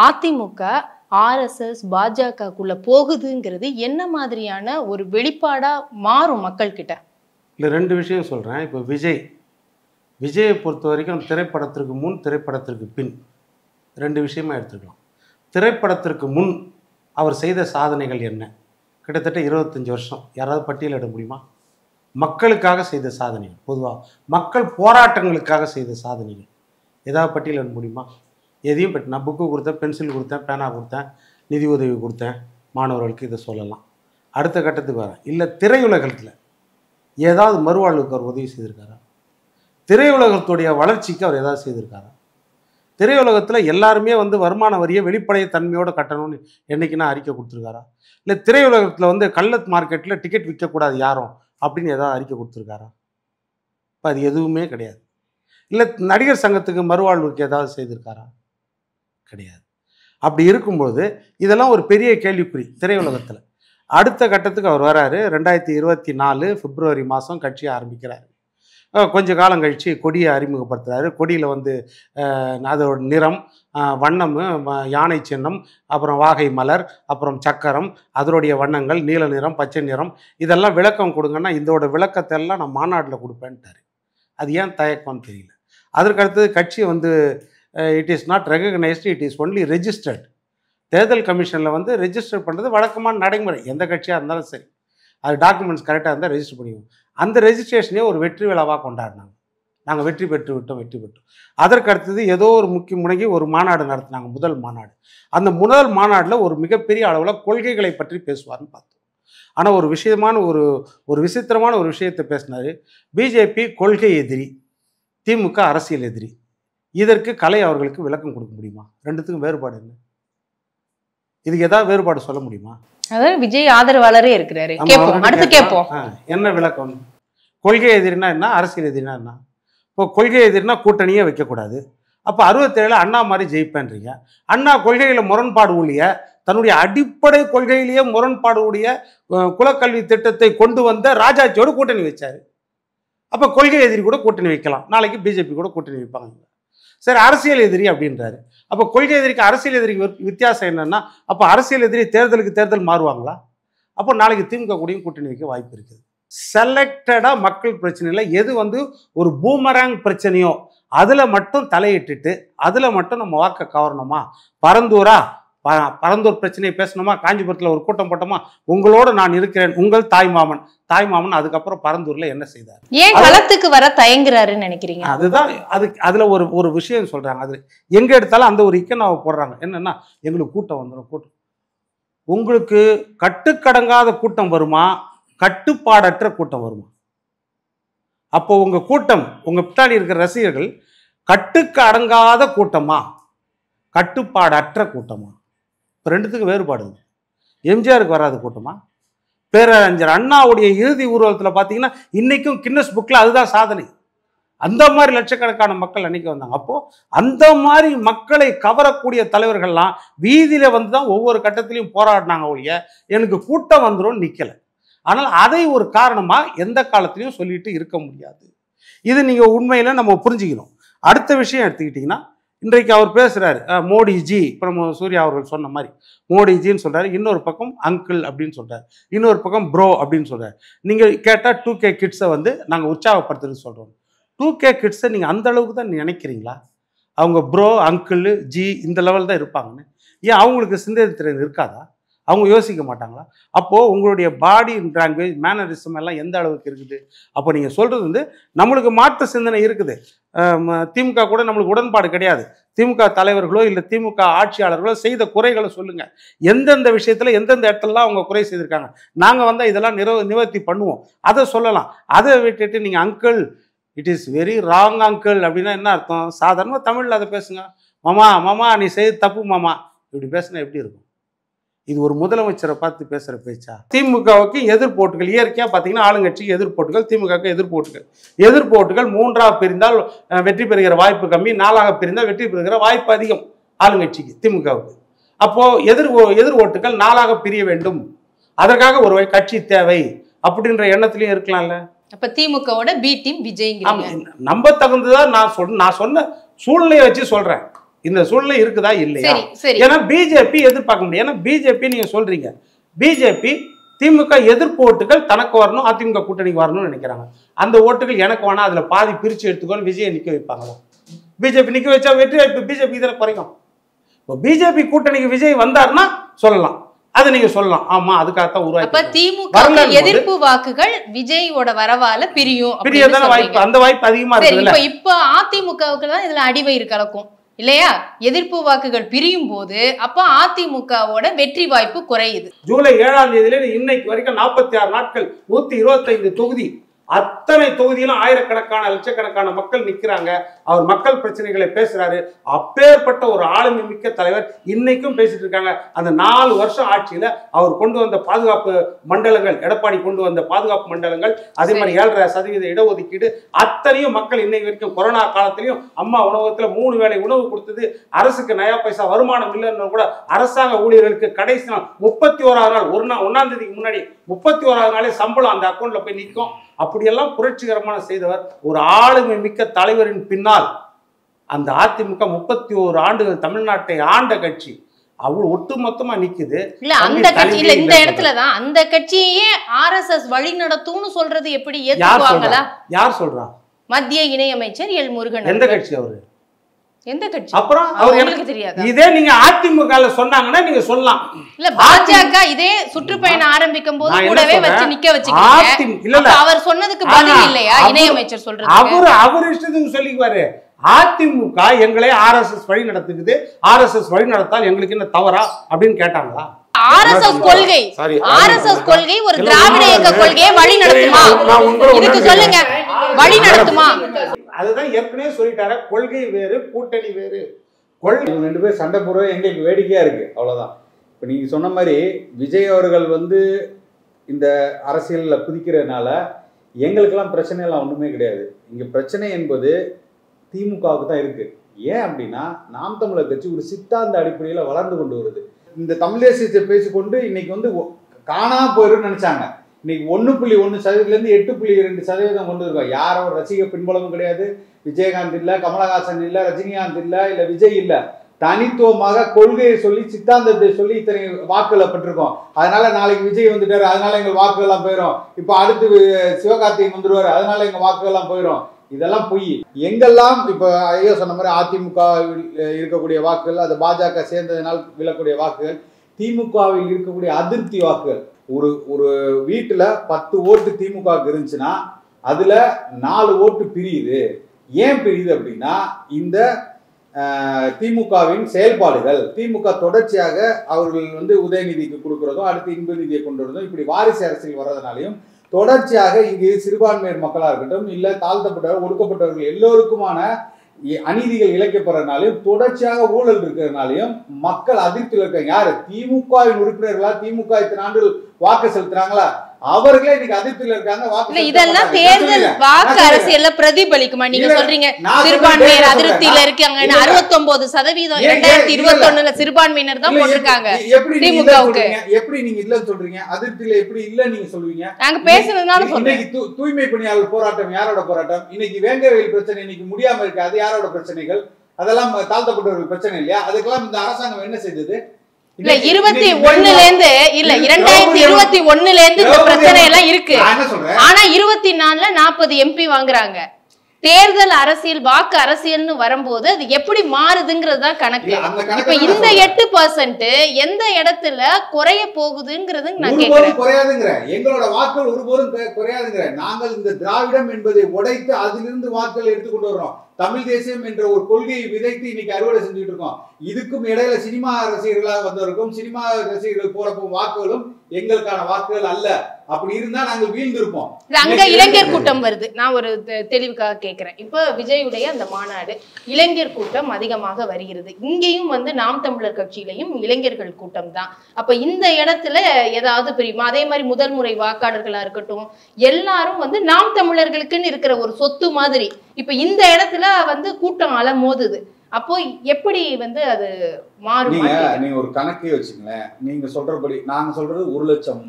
அதிமுக RSS பாஜகக்குள்ள போகுதுங்கிறது என்ன மாதிரியான ஒரு வெளிப்பாடா மாறும் மக்கள் கிட்ட? இல்லை, 2 விஷயம் சொல்றேன். இப்போ விஜயை பொறுத்த வரைக்கும் திரைப்படத்திற்கு முன், திரைப்படத்திற்கு பின் 2 விஷயமா எடுத்துக்கலாம். திரைப்படத்திற்கு முன் அவர் செய்த சாதனைகள் என்ன? கிட்டத்தட்ட 25 வருஷம். யாராவது பட்டியலிட முடியுமா? மக்களுக்காக செய்த சாதனைகள், பொதுவாக மக்கள் போராட்டங்களுக்காக செய்த சாதனைகள் ஏதாவது பட்டியலிட முடியுமா? எதையும் பற்றி நான் புக்கு கொடுத்தேன், பென்சில் கொடுத்தேன், பேனா கொடுத்தேன், நிதி உதவி கொடுத்தேன், மாணவர்களுக்கு இதை சொல்லலாம். அடுத்த கட்டத்துக்கு வரேன். இல்லை, திரையுலகத்தில் ஏதாவது மறுவாழ்வுக்கு அவர் உதவி செய்திருக்காரா? திரையுலகத்துடைய வளர்ச்சிக்கு அவர் ஏதாவது செய்திருக்காரா? திரையுலகத்தில் எல்லாருமே வந்து வருமான வரியை வெளிப்படைய தன்மையோடு கட்டணும்னு என்றைக்குன்னா அறிக்கை கொடுத்துருக்காரா? இல்லை, திரையுலகத்தில் வந்து கள்ள மார்க்கெட்டில் டிக்கெட் விற்கக்கூடாது யாரும் அப்படின்னு ஏதாவது அறிக்கை கொடுத்துருக்காரா? இப்போ அது எதுவுமே கிடையாது. இல்லை, நடிகர் சங்கத்துக்கு மறுவாழ்வுக்கு ஏதாவது செய்திருக்காரா? கிடையாது. அப்படி இருக்கும்போது இதெல்லாம் ஒரு பெரிய கேள்விக்குறி திரையுலகத்தில். அடுத்த கட்டத்துக்கு அவர் வராரு. 2024 பிப்ரவரி மாதம் கட்சியை ஆரம்பிக்கிறாரு. கொஞ்ச காலம் கழித்து கொடியை அறிமுகப்படுத்துகிறாரு. கொடியில் வந்து அதோட நிறம், வண்ணம், யானை சின்னம், அப்புறம் வாகை மலர், அப்புறம் சக்கரம், அதனுடைய வண்ணங்கள், நீல நிறம், பச்சை நிறம், இதெல்லாம் விளக்கம் கொடுங்கன்னா இதோட விளக்கத்தை எல்லாம் நான் மாநாட்டில் கொடுப்பேன்ட்டார். அது ஏன் தயக்கம்னு தெரியல. அதற்கு அடுத்தது கட்சி வந்து it is not recognised, it is only registered. தேர்தல் கமிஷனில் வந்து ரெஜிஸ்டர் பண்ணுறது வழக்கமான நடைமுறை. எந்த கட்சியாக இருந்தாலும் சரி, அது டாக்குமெண்ட்ஸ் கரெக்டாக இருந்தால் ரெஜிஸ்டர் பண்ணிடுவோம். அந்த ரெஜிஸ்ட்ரேஷனே ஒரு வெற்றி விழாவாக கொண்டாடினாங்க. நாங்கள் வெற்றி பெற்றோம். அதற்கு அடுத்தது ஏதோ ஒரு முக்கிய ஒரு மாநாடு நடத்தினாங்க, முதல் மாநாடு. அந்த முதல் மாநாட்டில் ஒரு மிகப்பெரிய அளவில் கொள்கைகளை பற்றி பேசுவார்னு பார்த்தோம். ஆனால் ஒரு விசித்திரமான ஒரு விஷயத்தை பேசினார். பிஜேபி கொள்கை எதிரி, திமுக அரசியல் எதிரி. இதற்கு கலை அவர்களுக்கு விளக்கம் கொடுக்க முடியுமா? ரெண்டுத்துக்கும் வேறுபாடு என்ன? இதுக்கு ஏதாவது வேறுபாடு சொல்ல முடியுமா? அதாவது விஜய் ஆதரவாளரே இருக்கிறாரு. அடுத்து கேட்போம், என்ன விளக்கம்? கொள்கை எதிரினா என்ன, அரசியல் எதிரினா என்ன? இப்போ கொள்கை எதிரினா கூட்டணியே வைக்கக்கூடாது. அப்போ 67 அண்ணா மாதிரி ஜெயிப்பேன்றீங்க. அண்ணா கொள்கையில முரண்பாடு உடைய, தன்னுடைய அடிப்படை கொள்கையிலேயே முரண்பாடு உடைய குலக்கல்வி திட்டத்தை கொண்டு வந்த ராஜாச்சியோடு கூட்டணி வச்சாரு. அப்போ கொள்கை எதிரி கூட கூட்டணி வைக்கலாம், நாளைக்கு பிஜேபி கூட கூட்டணி வைப்பாங்க. சரி, அரசியல் எதிரி அப்படின்றாரு. அப்போ கொள்கை எதிரிக்கு அரசியல் எதிரிக்கு வித்தியாசம் என்னன்னா, அப்போ அரசியல் எதிரி தேர்தலுக்கு தேர்தல் மாறுவாங்களா? அப்போ நாளைக்கு திமுக கூடயும் கூட்டணி வைக்க வாய்ப்பு இருக்குது. செலக்டடாக மக்கள் பிரச்சனையில் எது வந்து ஒரு பூமராங் பிரச்சனையோ அதில் மட்டும் தலையிட்டுட்டு அதில் மட்டும் நம்ம வாக்க கவரணுமா? பரந்தூர் பிரச்சனையை பேசணுமா? காஞ்சிபுரத்தில் ஒரு கூட்டம் போட்டோமா? உங்களோட நான் இருக்கிறேன், உங்கள் தாய்மாமன் அதுக்கப்புறம் பரந்தூர்ல என்ன செய்தார்? ஏன் களத்துக்கு வர தயங்குறாருன்னு நினைக்கிறீங்க? அதுதான் அதுல ஒரு விஷயம் சொல்றாங்க. அது எங்க எடுத்தாலும் அந்த ஒரு இக்கனாவை போடுறாங்க. என்னன்னா, எங்களுக்கு கூட்டம் வந்துடும். உங்களுக்கு கட்டுக்கடங்காத கூட்டம் வருமா, கட்டுப்பாடற்ற கூட்டம் வருமா? அப்போ உங்க கூட்டம், உங்க பின்னாடி இருக்கிற ரசிகர்கள் கட்டுக்கு அடங்காத கூட்டமா, கட்டுப்பாடற்ற கூட்டமா? இப்போ ரெண்டுத்துக்கு வேறுபாடு. எம்ஜிஆருக்கு வராத கூட்டமா? பேரறிஞர் அண்ணாவுடைய இறுதி ஊர்வலத்தில் பார்த்தீங்கன்னா இன்னைக்கும் கின்னஸ் புக்கில் அதுதான் சாதனை. அந்த மாதிரி லட்சக்கணக்கான மக்கள் அன்னைக்கு வந்தாங்க. அப்போ அந்த மாதிரி மக்களை கவரக்கூடிய தலைவர்கள்லாம் வீதியில வந்து தான் ஒவ்வொரு கட்டத்திலையும் போராடினாங்க ஒழிய எனக்கு கூட்டம் வந்துடும் நிக்கல. ஆனால் அதை ஒரு காரணமா எந்த காலத்திலையும் சொல்லிட்டு இருக்க முடியாது. இது நீங்க உண்மையில நம்ம புரிஞ்சுக்கணும். அடுத்த விஷயம் எடுத்துக்கிட்டீங்கன்னா, இன்றைக்கு அவர் பேசுறாரு மோடிஜி, இப்போ நம்ம சூர்யா அவர்கள் சொன்ன மாதிரி மோடிஜின்னு சொல்றாரு, இன்னொரு பக்கம் அங்கிள் அப்படின்னு சொல்றாரு, இன்னொரு பக்கம் ப்ரோ அப்படின்னு சொல்றாரு. நீங்க கேட்டால் 2K கிட்ஸை வந்து நாங்கள் உற்சாகப்படுத்துறது சொல்றோம். 2K கிட்ஸை நீங்கள் அந்த அளவுக்கு தான் நினைக்கிறீங்களா? அவங்க ப்ரோ, அங்கிள், ஜி இந்த லெவல் தான் இருப்பாங்கன்னு. ஏன் அவங்களுக்கு சிந்தனை திறன் இருக்காதா? அவங்க யோசிக்க மாட்டாங்களா? அப்போது உங்களுடைய பாடி லாங்குவேஜ், மேனரிசம் எல்லாம் எந்த அளவுக்கு இருக்குது? அப்போ நீங்கள் சொல்கிறது வந்து நம்மளுக்கு மாற்று சிந்தனை இருக்குது. திமுக கூட நம்மளுக்கு உடன்பாடு கிடையாது. திமுக தலைவர்களோ இல்லை திமுக ஆட்சியாளர்களோ செய்த குறைகளை சொல்லுங்கள். எந்தெந்த விஷயத்தில் எந்தெந்த இடத்துலலாம் அவங்க குறை செய்திருக்காங்க, நாங்கள் வந்தால் இதெல்லாம் நிவர்த்தி பண்ணுவோம், அதை சொல்லலாம். அதை விட்டுட்டு நீங்கள் uncle, it is very wrong uncle அப்படின்னா என்ன அர்த்தம்? சாதாரணமாக தமிழில் அதை பேசுங்க. மாமா நீ செய்து தப்பு மாமா, இப்படி பேசுனா எப்படி இருக்கும்? இது ஒரு முதலமைச்சரை பார்த்து பேசுகிற பேச்சா? திமுகவுக்கு எதிர்ப்போட்டுகள் இயற்கையாக பார்த்தீங்கன்னா ஆளுங்கட்சிக்கு எதிர்ப்போட்டுகள், திமுகவுக்கு எதிர்ப்போட்டுகள் 3ஆக பிரிந்தால் வெற்றி பெறுகிற வாய்ப்பு கம்மி, 4ஆக பிரிந்தால் வெற்றி பெறுகிற வாய்ப்பு அதிகம் ஆளுங்கட்சிக்கு, திமுகவுக்கு. அப்போது எதிர் ஓட்டுகள் 4ஆக பிரிய வேண்டும், அதற்காக ஒரு கட்சி தேவை அப்படின்ற எண்ணத்திலையும் இருக்கலாம்ல. அப்ப திமுகவோட பி டீம் விஜய்ங்கிறீங்க. நம்ப தகுந்ததான் நான் சொன்ன சூழ்நிலையை வச்சு சொல்றேன். இந்த சூழ்நிலை இருக்குதா இல்லையா? ஏன்னா பிஜேபி எதிர்பார்க்க முடியும். ஏன்னா பிஜேபி நீங்க சொல்றீங்க, பிஜேபி திமுக எதிர்ப்பு ஓட்டுகள் தனக்கு வரணும், அதிமுக கூட்டணிக்கு வரணும்னு நினைக்கிறாங்க. அந்த ஓட்டுகள் எனக்கு வேணா, அதுல பாதி பிரிச்சு எடுத்துக்கோன்னு விஜயை நிக்க வைப்பாங்களா? பிஜேபி நிக்க வச்சா வெற்றி வாய்ப்பு பிஜேபி இதில் குறையும். இப்போ பிஜேபி கூட்டணிக்கு விஜய் வந்தாருன்னா சொல்லலாம், அதை நீங்க சொல்லலாம். ஆமா, அதுக்காகத்தான் உருவாக்கி. திமுக எதிர்ப்பு வாக்குகள் விஜயோட வரவால பிரியதான வாய்ப்பு, அந்த வாய்ப்பு அதிகமா இருக்கு. இப்ப அதிமுகவுக்கு தான் இதுல அடிவயிறு கலக்கும் இல்லையா? எதிர்ப்பு வாக்குகள் பிரியும் போது அப்ப அதிமுகவோட வெற்றி வாய்ப்பு குறையுது. ஜூலை 7ஆம் தேதியில இன்னைக்கு வரைக்கும் 46 நாட்கள் 125 தொகுதி, அத்தனை தொகுதியிலும் ஆயிரக்கணக்கான லட்சக்கணக்கான மக்கள் நிற்கிறாங்க. அவர் மக்கள் பிரச்சனைகளை பேசுறாரு. அப்பேற்பட்ட ஒரு ஆளுமை மிக்க தலைவர் இன்னைக்கும் பேசிட்டு இருக்காங்க. அந்த 4 வருஷம் ஆட்சியில அவர் கொண்டு வந்த பாதுகாப்பு மண்டலங்கள், எடப்பாடி கொண்டு வந்த பாதுகாப்பு மண்டலங்கள், அதே மாதிரி 7.5% இடஒதுக்கீடு, அத்தனையும் மக்கள் இன்னைக்கு வரைக்கும் கொரோனா காலத்திலையும் அம்மா உணவகத்துல 3 வேளை உணவு கொடுத்தது, அரசுக்கு நயா பைசா வருமானம் இல்லைன்னு கூட அரசாங்க ஊழியர்களுக்கு கடைசி நாள் 31ஆவது நாள், 1ஆம் தேதிக்கு முன்னாடி 31ஆவது நாளே சம்பளம் அந்த அக்கௌண்ட்ல போய் நிற்கும். அப்படியெல்லாம் புரட்சிகரமான செய்தவர். ஒரு ஆளுமை மிக்க தலைவரின் பின்னால் அந்த அதிமுக 31 ஆண்டுகள் தமிழ்நாட்டை ஆண்ட கட்சி அவ்வளவு ஒட்டுமொத்தமா நிக்குது. இல்ல அந்த கட்சி இல்ல, இந்த இடத்துலதான் அந்த கட்சியே ஆர்எஸ்எஸ் வழி நடத்தும்னு சொல்றது எப்படி ஏத்துக்குவாங்களா? யார் சொல்றா? மத்திய இணையமைச்சர் எல் முருகன். எந்த கட்சி அவரு? எந்த கட்சி? அப்புறம் அவங்களுக்கு தெரியாது. இதே நீங்க அதிமுகல சொன்னாங்கன்னா நீங்க சொல்லலாம். இல்ல பாஜக இதே சுற்றுப்பயணம் ஆரம்பிக்கும் போது கூடவே வச்சு நிக்க வச்சுக்கிட்டீங்க. அவர் சொன்னதுக்கு பதில் இல்லையா இணையமைச்சர் சொல்றது? அவர் இஷ்டத்துக்கு சொல்லிக்குவாரு. அதிமுக எங்களை ஆர்எஸ்எஸ் வழி நடத்துக்குது, ஆர்எஸ்எஸ் வழி நடத்தால் எங்களுக்கு என்ன தவறா அப்படின்னு கேட்டாங்களா? ஆர்எஸ்எஸ் கொள்கை ஒரு திராவிட இயக்க கொள்கையை வழி நடத்துமா? இதுக்கு சொல்லுங்க, வழி நடத்துமா? அதுதான் ஏற்கனவே சொல்லிட்டாரு, கொள்கை வேறு கூட்டணி வேறு. கொள்கை 2 பேர் சண்டை போடுறது எங்களுக்கு வேடிக்கையா இருக்கு, அவ்வளவுதான். இப்போ நீங்க சொன்ன மாதிரி விஜய் அவர்கள் வந்து இந்த அரசியலில் குதிக்கிறதுனால எங்களுக்கெல்லாம் பிரச்சனை எல்லாம் ஒன்றுமே கிடையாது. இங்கே பிரச்சனை என்பது திமுகவுக்கு தான் இருக்கு. ஏன் அப்படின்னா, நாம் தமிழர் கட்சி ஒரு சித்தாந்த அடிப்படையில் வளர்ந்து கொண்டு வருது. இந்த தமிழ் தேசியத்தை பேசிக்கொண்டு இன்னைக்கு வந்து காணாம போயிடும்னு நினைச்சாங்க. இன்னைக்கு 1.1% 8.2% கொண்டு இருக்கோம். யாரும் ரசிக பின்புலமும் கிடையாது. விஜயகாந்த் இல்லை, கமலஹாசன் இல்லை, ரஜினிகாந்த் இல்லை, இல்லை விஜய் இல்லை. தனித்துவமாக கொள்கையை சொல்லி சித்தாந்தத்தை சொல்லி இத்தனை வாக்குகளை பெற்றிருக்கோம். அதனால நாளைக்கு விஜய் வந்துட்டாரு, அதனால எங்கள் வாக்குகள்லாம் போயிடும். இப்போ அடுத்து சிவகார்த்திகேயன் வந்துருவாரு, அதனால எங்க வாக்குகள்லாம் போயிடும். இதெல்லாம் பொய். எங்கெல்லாம் இப்போ ஐயோ சொன்ன மாதிரி அதிமுக இருக்கக்கூடிய வாக்குகள், அது பாஜக சேர்ந்ததுனால் விழக்கூடிய வாக்குகள், திமுகவில் இருக்கக்கூடிய அதிருப்தி வாக்குகள். ஒரு வீட்டுல 10 ஓட்டு திமுகவுக்கு இருந்துச்சுன்னா அதுல 4 ஓட்டு பிரியுது. ஏன் பிரியுது அப்படின்னா இந்த திமுகவின் செயல்பாடுகள். திமுக தொடர்ச்சியாக அவர்கள் உதயநிதிக்கு கொடுக்கறதும் அடுத்து இன்ப நிதியை கொண்டு வரதும் இப்படி வாரிசு அரசியல் வர்றதுனாலையும் தொடர்ச்சியாக இங்கு சிறுபான்மையர் மக்களாக இருக்கட்டும் இல்ல தாழ்த்தப்பட்டவர் ஒடுக்கப்பட்டவர்கள் எல்லோருக்குமான அநீதிகள் இழைக்கப்படுறதுனாலையும் தொடர்ச்சியாக ஊழல் இருக்கிறதுனாலையும் மக்கள் அதிருப்தியில் இருக்காங்க. யாரு? திமுகவின் உறுப்பினர்களா? திமுக இத்தனை ஆண்டுகள் வாக்கு செலுத்துறாங்களா? அவர்களே இன்னைக்கு அதிருப்தியில் இருக்காங்க. இதெல்லாம் தேர்தல் வாக்கு அரசியல்ல பிரதிபலிக்குமா? நீங்க சொல்றீங்க சிறுபான்மையினர் அதிருப்தியில இருக்காங்க. 69% 2021 சிறுபான்மையினர் தான் போட்டிருக்காங்க திமுகவுக்கு. எப்படி நீங்க இல்லன்னு சொல்றீங்க? அதிருப்தியில எப்படி இல்ல நீங்க சொல்லுவீங்க? நாங்க பேசுனதுனால சொல்றேன். இன்னைக்கு தூய்மை பணியாளர் போராட்டம் யாரோட போராட்டம்? இன்னைக்கு வேங்கவேல் பிரச்சனை இன்னைக்கு முடியாம இருக்கு. அது யாரோட பிரச்சனைகள்? அதெல்லாம் தாழ்த்தப்பட்டவர்கள் பிரச்சனை இல்லையா? அதுக்கெல்லாம் இந்த அரசாங்கம் என்ன செய்தது? இல்ல 2021ல இருந்து இல்ல 2021ல இருந்து இந்த பிரச்சனை எல்லாம் இருக்கு. ஆனா 24ல 40 MP வாங்குறாங்க. தேர்தல் அரசியல் வாக்கு அரசியல்னு வரும்போது அது எப்படி மாறுதுங்கிறதுதான் கணக்கு. இப்ப இந்த 8% எந்த இடத்துல குறைய போகுதுங்கிறது நான் கேக்குறேன். குறையாதுங்கிற எங்களோட வாக்குகள் ஒருபோதும் குறையாதுங்கிற. நாங்கள் இந்த திராவிடம் என்பதை உடைத்து அதிலிருந்து வாக்குகள் எடுத்துக்கொண்டு வர்றோம். தமிழ் தேசியம் என்ற ஒரு கொள்கையை விதைத்து இன்னைக்கு அறுவடை செஞ்சுட்டு இருக்கோம். இதுக்கும் இடையில சினிமா ரசிகர்களாக வந்தவருக்கும் சினிமா ரசிகர்கள் போறப்போ வாக்குகளும் எங்களுக்கான வாக்குகள் அல்ல. அப்படி இருந்தா நாங்கள் வீழ்ந்திருப்போம். அங்க இளைஞர் கூட்டம் வருது. நான் ஒரு தெளிவுக்காக கேட்கிறேன். இப்ப விஜயுடைய அந்த மாநாடு இளைஞர் கூட்டம் அதிகமாக வருகிறது. இங்கேயும் நாம் தமிழர் கட்சியிலையும் இளைஞர்கள் கூட்டம் தான். அப்ப இந்த இடத்துல ஏதாவது பிரியுமா? அதே மாதிரி முதல் முறை வாக்காளர்களா இருக்கட்டும் எல்லாரும் நாம் தமிழர்களுக்குன்னு இருக்கிற ஒரு சொத்து மாதிரி இப்ப இந்த இடத்துல கூட்டம் அலமோதுது. அப்போ எப்படி அது மாறும்? நீங்க ஒரு கணக்கே வச்சுங்களேன். நீங்க சொல்றபடி நாங்க சொல்றது 1 லட்சம்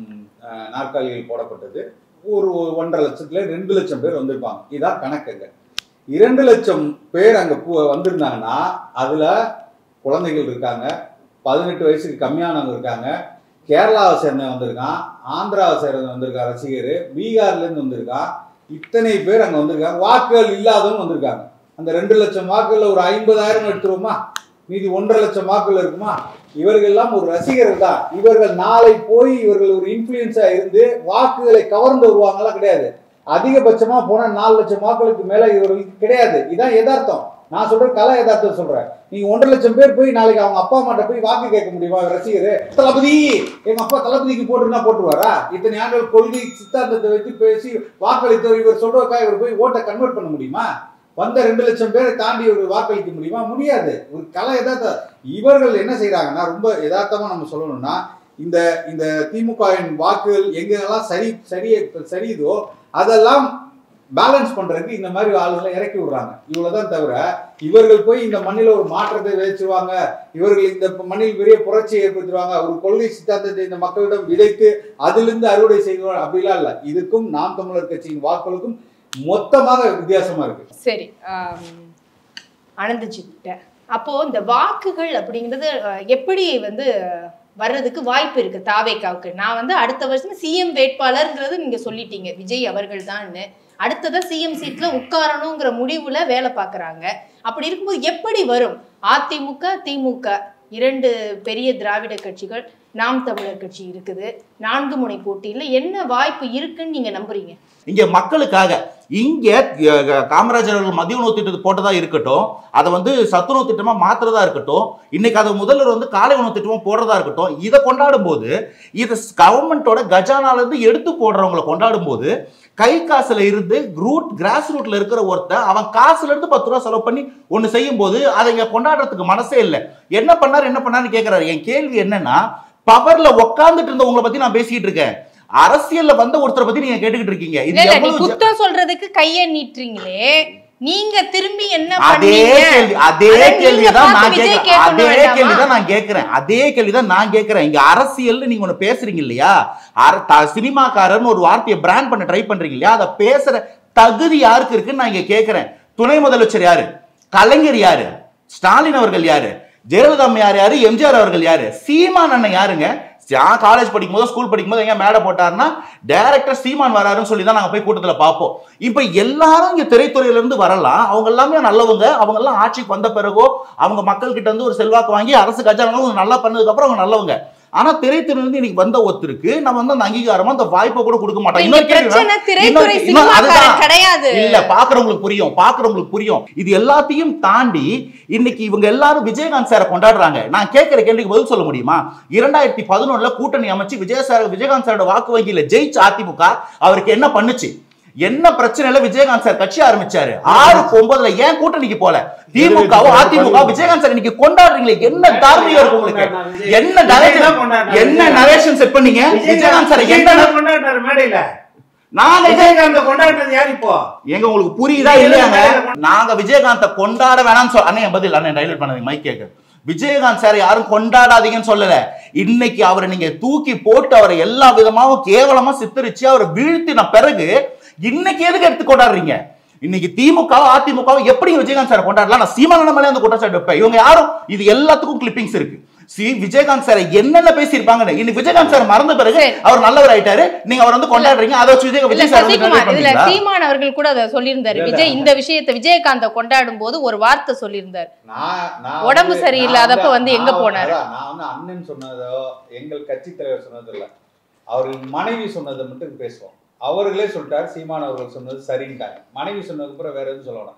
நாற்காலிகள் போடப்பட்டது. ஒரு 1.5 லட்சத்துல 2 லட்சம் பேர் வந்திருப்பாங்க. இதான் கணக்குங்க. 2 லட்சம் பேர் அங்க வந்திருந்தாங்கன்னா அதுல குழந்தைகள் இருக்காங்க, 18 வயசுக்கு கம்மியானவங்க இருக்காங்க, கேரளாவை சேர்ந்தவங்க வந்திருக்கான், ஆந்திராவை சேர்ந்தவங்க வந்திருக்கான், ரசிகர் பீகார்ல இருந்து வந்திருக்கான். இத்தனை பேர் அங்க வந்திருக்காங்க. வாக்குகள் இல்லாதவங்க வந்திருக்காங்க. அந்த 2 லட்சம் வாக்குகள்ல ஒரு 50,000 எடுத்துருவோமா? மீதி 1.5 லட்சம் வாக்குகள் இருக்குமா? இவர்கள் எல்லாம் ஒரு ரசிகர்கள் தான். இவர்கள் நாளை போய் இவர்கள் ஒரு இன்ஃபுளுன்ஸா இருந்து வாக்குகளை கவர்ந்து வருவாங்களா? கிடையாது. அதிகபட்சமா போனா 4 லட்சம் வாக்குகளுக்கு மேல இவர்களுக்கு கிடையாது. இதான் யதார்த்தம். நான் சொல்ற கலை யதார்த்தம் சொல்றேன். நீங்க 1.5 லட்சம் பேர் போய் நாளைக்கு அவங்க அப்பா அம்மாட்ட போய் வாக்கு கேட்க முடியுமா? ரசிகர் தளபதி எங்க அப்பா தளபதிக்கு போட்டுனா போட்டுருவாரா? இத்தனை ஆண்டுகள் கொள்கை சித்தாந்தத்தை வச்சு பேசி வாக்களித்தவர் இவர் சொல்றதுக்காக இவர் போய் ஓட்டை கன்வெர்ட் பண்ண முடியுமா? வந்த 2 லட்சம் பேரை தாண்டி ஒரு வாக்களிக்க முடியுமா? முடியாது. ஒரு கலை யதார்த்தம். இவர்கள் என்ன செய்யறாங்கன்னா ரொம்ப யதார்த்தமா நம்ம சொல்லணும்னா இந்த திமுகவின் வாக்குகள் எங்கெல்லாம் சரியுதோ அதெல்லாம் பேலன்ஸ் பண்றதுக்கு இந்த மாதிரி ஆளுகளை இறக்கி விடுறாங்க. இவ்வளவுதான் தவிர இவர்கள் போய் இந்த மண்ணில ஒரு மாற்றத்தை விதைச்சிருவாங்க, இவர்கள் இந்த மண்ணில் பெரிய புரட்சியை ஏற்படுத்திடுவாங்க, ஒரு கொள்கை சித்தாந்தத்தை இந்த மக்களிடம் விதைத்து அதிலிருந்து அறுவடை செய்வாங்க அப்படிலாம் இல்ல. இதுக்கும் நாம் தமிழர் கட்சியின் வாக்குகளுக்கும் மொத்தமாக வித்தியாசமா இருக்கு. சரி, ஆனந்தஜி அப்போ இந்த வாக்குகள் அப்படிங்கிறது எப்படி வர்றதுக்கு வாய்ப்பு இருக்கு தாவேகாவுக்கு? நான் அடுத்த வருஷம் சிஎம் வேட்பாளர்ங்கிறது நீங்க சொல்லிட்டீங்க, விஜய் அவர்கள் தான். அடுத்ததா சிஎம் சீட்ல உட்காரணுங்கிற முடிவுல வேலை பார்க்கறாங்க. அப்படி இருக்கும்போது எப்படி வரும்? அதிமுக திமுக 2 பெரிய திராவிட கட்சிகள், நாம் தமிழர் கட்சி இருக்குது. 4 முனை போட்டியில என்ன வாய்ப்பு இருக்குன்னு நீங்க நம்புறீங்க? இங்க மக்களுக்காக இங்க காமராஜர் அவர்கள் மதிய உணவு திட்டத்தை போட்டதா இருக்கட்டும், அதை சத்துணவு திட்டமா மாத்துறதா இருக்கட்டும், இன்னைக்கு அதை முதல்வர் காலை உணவு திட்டமா போடுறதா இருக்கட்டும், இதை கொண்டாடும் போது இதை கவர்மெண்டோட கஜானால இருந்து எடுத்து போடுறவங்களை கொண்டாடும் போது கை காசுல இருந்து கிராஸ் ரூட்ல இருக்கிற ஒருத்தன் அவன் காசுல இருந்து 10 ரூபா செலவு பண்ணி ஒண்ணு செய்யும் போது அதை இங்க கொண்டாடுறதுக்கு மனசே இல்லை. என்ன பண்ணாருன்னு கேட்கிறாரு. என் கேள்வி என்னன்னா, பவர்ல உட்கார்ந்துட்டு இருந்தவங்களை பத்தி நான் பேசிட்டு இருக்கேன். அரசியல்ல வந்த ஒருத்தரை பத்தி நீங்க கேட்டுக்கிட்டு இருக்கீங்க. இது குத்தம் சொல்றதுக்கு கையை நீட்டுறீங்களே, நீங்க திரும்பி என்ன பண்ணீங்க? அதே கேள்விதான் நான் கேட்கிறேன். இங்க அரசியல் நீங்க ஒண்ணு பேசுறீங்க இல்லையா, சினிமாக்காரன் ஒரு வார்த்தையை பிராண்ட் பண்ண ட்ரை பண்றீங்க இல்லையா, அதை பேசுற தகுதி யாருக்கு இருக்குன்னு நான் இங்க கேட்கிறேன். துணை முதலமைச்சர் யாரு? கலைஞர் யாரு? ஸ்டாலின் அவர்கள் யாரு? ஜெயலலிதா அம்மையார் யாரு, எம்ஜிஆர் அவர்கள் யாரு, சீமான் அண்ணன் யாருங்க? நான் காலேஜ் படிக்கும் போது ஸ்கூல் படிக்கும் போது எங்க மேடை போட்டாருன்னா டைரக்டர் சீமான் வராருன்னு சொல்லி தான் நாங்க போய் கூட்டத்துல பார்ப்போம். இப்ப எல்லாரும் இங்க திரைத்துறையில இருந்து வரலாம், அவங்க எல்லாமே நல்லவங்க, அவங்க எல்லாம் ஆட்சிக்கு வந்த பிறகோ அவங்க மக்கள் கிட்ட இருந்து ஒரு செல்வாக்கு வாங்கி அரசு கஜானா நல்லா பண்ணதுக்கு அப்புறம் அவங்க நல்லவங்க. ஆனா திரைத்துறையிலிருந்து இன்னைக்கு வந்த ஒருத்தருக்கு நம்ம வந்து அந்த அங்கீகாரமா அந்த வாய்ப்பை கூட கொடுக்க மாட்டோம். இல்ல, பாக்குறவங்களுக்கு புரியும். இது எல்லாத்தையும் தாண்டி இன்னைக்கு இவங்க எல்லாரும் விஜயகாந்த் சாரை கொண்டாடுறாங்க. நான் கேட்கிற கேள்விக்கு பதில் சொல்ல முடியுமா? 2011 கூட்டணி அமைச்சு விஜயகாந்த் சாரோட வாக்கு வங்கியில ஜெயிச்ச அதிமுக அவருக்கு என்ன பண்ணுச்சு? என்ன பிரச்சனையில விஜயகாந்த் சார் கட்சி ஆரம்பிச்சாரு? 6-9 ஏன் கூட்டணிக்கு போல? திமுகவும் அதிமுக விஜயகாந்த் சார் இன்னைக்கு கொண்டாடுறீங்களே, என்ன தார்மீகம் இருக்கு உங்களுக்கு? என்ன நரேஷன் செட் பண்ணீங்க? விஜயகாந்த் சார் என்ன கொண்டாடுறாரு மேடையில? நாங்க விஜயகாந்த் கொண்டாடுறது யார் இப்போ? எங்க உங்களுக்கு புரியுதா இல்லையாங்க? நாங்க விஜயகாந்த் கொண்டாட வேணாம்னு சொல்ல அண்ணன் பதில் அண்ணன் டைலர் பண்ணது மைக் கேட்க. விஜயகாந்த் சார் யாரும் கொண்டாடாதீங்கன்னு சொல்லல. இன்னைக்கு அவரை நீங்க தூக்கி போட்டு அவரை எல்லா விதமாவும் கேவலமா சித்தரிச்சு அவரை வீழ்த்தின பிறகு இன்னைக்கு எதுக்கு எடுத்து கொண்டாடுறீங்க? இன்னைக்கு திமுக அதிமுக எப்படி விஜயகாந்த் சார் கொண்டாடலாம்? நான் சீமான் மேலே அந்த குற்றச்சாட்டு வைப்பேன். இவங்க யாரும் இது எல்லாத்துக்கும் கிளிப்பிங்ஸ் இருக்கு. விஜயகாந்த் சார் என்னென்ன பேசியிருப்பாங்க, இன்னைக்கு விஜயகாந்த் சார் மறந்த பிறகு அவர் நல்லவர் ஆயிட்டாரு, நீங்க அவர் வந்து கொண்டாடுறீங்க. அதை வச்சு விஜய் சார் சீமான் அவர்கள் கூட அதை சொல்லியிருந்தாரு. விஜய் இந்த விஷயத்தை விஜயகாந்த் கொண்டாடும் போது ஒரு வார்த்தை சொல்லியிருந்தாரு, உடம்பு சரியில்லாதப்ப வந்து எங்க போனாரு. நான் வந்து அண்ணன் சொன்னதோ எங்கள் கட்சி தலைவர் சொன்னது இல்ல, அவர்கள் மனைவி சொன்னதை மட்டும் பேசுவோம். அவர்களே சொல்லிட்டாரு சீமான் அவர்கள் சொன்னது சரின்ட்டாங்க. மனைவி சொன்னதுக்கு அப்புறம் வேற எதுவும் சொல்லணும்.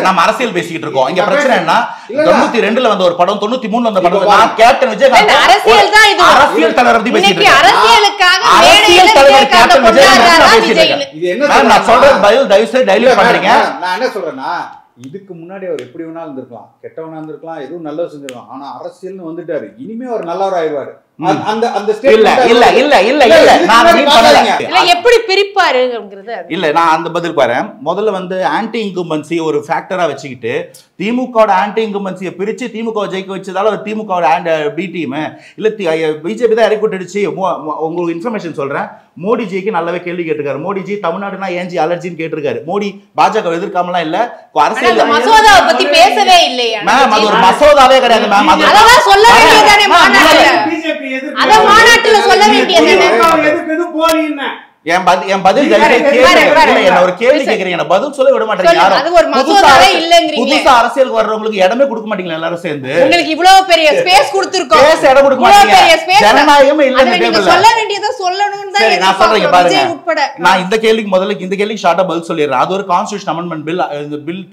நம்ம அரசியல் பேசிக்கிட்டு இருக்கோம். இங்க பிரச்சனை என்ன? 92 வந்த ஒரு படம், 93 வந்த படம், நான் கேப்டன் விஜயகாந்த் அரசியல் தான். இது அரசியல் தலைவர் பத்தி பேசிட்டு இருக்கேன். அரசியலுக்காக அரசியல் தலைவர் கேப்டன் விஜயகாந்த் பேசிட்டு இருக்கேன். இது என்ன நான் சொல்றது பதில் தயவு செய்து டைலூட் பண்றீங்க. நான் என்ன சொல்றேன்னா, இதுக்கு முன்னாடி அவர் எப்படி வேணாலும் இருந்திருக்கலாம், கெட்டவனா இருந்திருக்கலாம், எதுவும் நல்லது செஞ்சிருக்கலாம். ஆனா அரசியல்னு வந்துட்டாரு, இனிமே அவர் நல்லவர் ஆயிடுவாரு. எப்படி பிரிப்பாருங்கிறது இல்ல. நான் அந்த பதில் பாறேன். முதல்ல வந்து ஆன்டி இன்கும்பன்சி ஒரு ஃபேக்டரா வச்சுக்கிட்டு திமுகவோட ஆன்டி இன்கும்பன்சியை பிரிச்சு திமுக ஜெயிக்க வச்சதால ஒரு திமுகவோட பி டீம் இல்ல பிஜேபி தான் இறக்கி விட்டுடுச்சு. உங்களுக்கு இன்ஃபர்மேஷன் சொல்றேன். மோடிஜிக்கு நல்லாவே கேள்வி கேட்டிருக்காரு. மோடிஜி தமிழ்நாடுனா ஏன்ஜி அலர்ஜின்னு கேட்டிருக்காரு. மோடி பாஜக எதிர்க்காமலாம் இல்ல, அரசியல் மசோதாவை பத்தி பேசவே இல்லையா மேம்? அது ஒரு மசோதாவே கிடையாது மேம். அதெல்லாம் சொல்ல வேண்டியதானே மாநாட்டுல? அத மாநாட்டுல சொல்ல வேண்டியதானே? எதுக்கு போறீங்க? என் பதில் என்ன ஒரு கேள்வி கேக்குறீங்க, என்ன பதில் சொல்ல விட மாட்டேங்க. புதுசா அரசியலுக்கு வர்றவங்களுக்கு இடமே கொடுக்க மாட்டீங்களா? எல்லாரும் சேர்ந்து உங்களுக்கு இவ்வளவு பெரிய ஸ்பேஸ் கொடுத்திருக்கோம், பேச இடம் கொடுக்க மாட்டீங்க. ஜனநாயகமே இல்ல. நீங்க சொல்ல வேண்டியதை சொல்லணும்னு தான் நான் சொல்றேன் பாருங்க. நான் இந்த கேள்விக்கு ஷார்ட்டா பதில் சொல்லிடுறேன். அது ஒரு கான்ஸ்டிடியூஷன் அமெண்ட்மென்ட் பில். இந்த பில்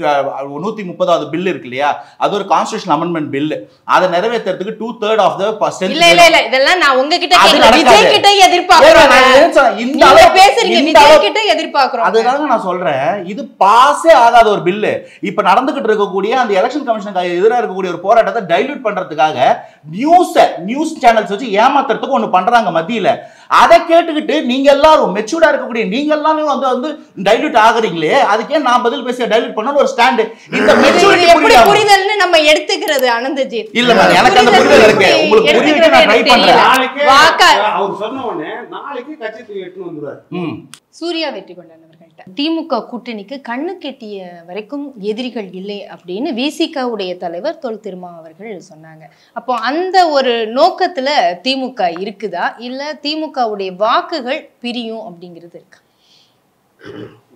130வது பில் இருக்கு இல்லையா, அது ஒரு கான்ஸ்டிடியூஷன் அமெண்ட்மென்ட் பில். அதை நிறைவேற்றுறதுக்கு 2/3 ஆஃப் தி இல்ல இல்ல இல்ல இதெல்லாம் நான் உங்ககிட்ட கேக்குறேன். விஜய் கிட்ட எதிர்பார்க்கறேன். இந்த பேசுறீங்க, விஜய் கிட்ட எதிர்பார்க்கறோம். அதுதாங்க நான் சொல்றேன். இது பாஸே ஆகாத ஒரு பில். இப்ப நடந்துகிட்டு இருக்கக்கூடிய அந்த எலெக்ஷன் கமிஷனுக்கு எதிராக இருக்கக்கூடிய ஒரு போராட்டத்தை டைல்யூட் பண்றதுக்காக நியூஸ் சேனல்ஸ் வச்சு ஏமாத்துறதுக்கு ஒண்ணு பண்றாங்க மத்தியில. அதை கேட்டுக்கிட்டு நீங்க எல்லாரும் மெச்சூர்டா இருக்கக்கூடிய நீங்க எல்லாமே வந்து டைல்யூட் ஆகுறீங்களே, அதுக்கே நான் பதில் பேசி டைல்யூட் பண்ணணும் ஒரு ஸ்டாண்ட். இந்த மெச்சூரிட்டி எப்படி புரிதல்னு நம்ம எடுத்துக்கிறது அனந்தஜி? இல்ல மேம், எனக்கு அந்த புரிதல் இருக்கு. உங்களுக்கு புரிய வைக்க நான் ட்ரை பண்றேன். அவர் சொன்ன உடனே நாளைக்கு கட்சி தூக்கிட்டு வந்துருவாரு. சூர்யா வெற்றி கொண்டான் அவர்கள்ட்ட திமுக கூட்டணிக்கு கண்ணு கெட்டிய வரைக்கும் எதிரிகள் இல்லை அப்படின்னு விசிகவுடைய தலைவர் தொல் திருமா அவர்கள் சொன்னாங்க. அப்போ அந்த ஒரு நோக்கத்துல திமுக இருக்குதா, இல்ல திமுகவுடைய வாக்குகள் பிரியும் அப்படிங்கிறது இருக்கா?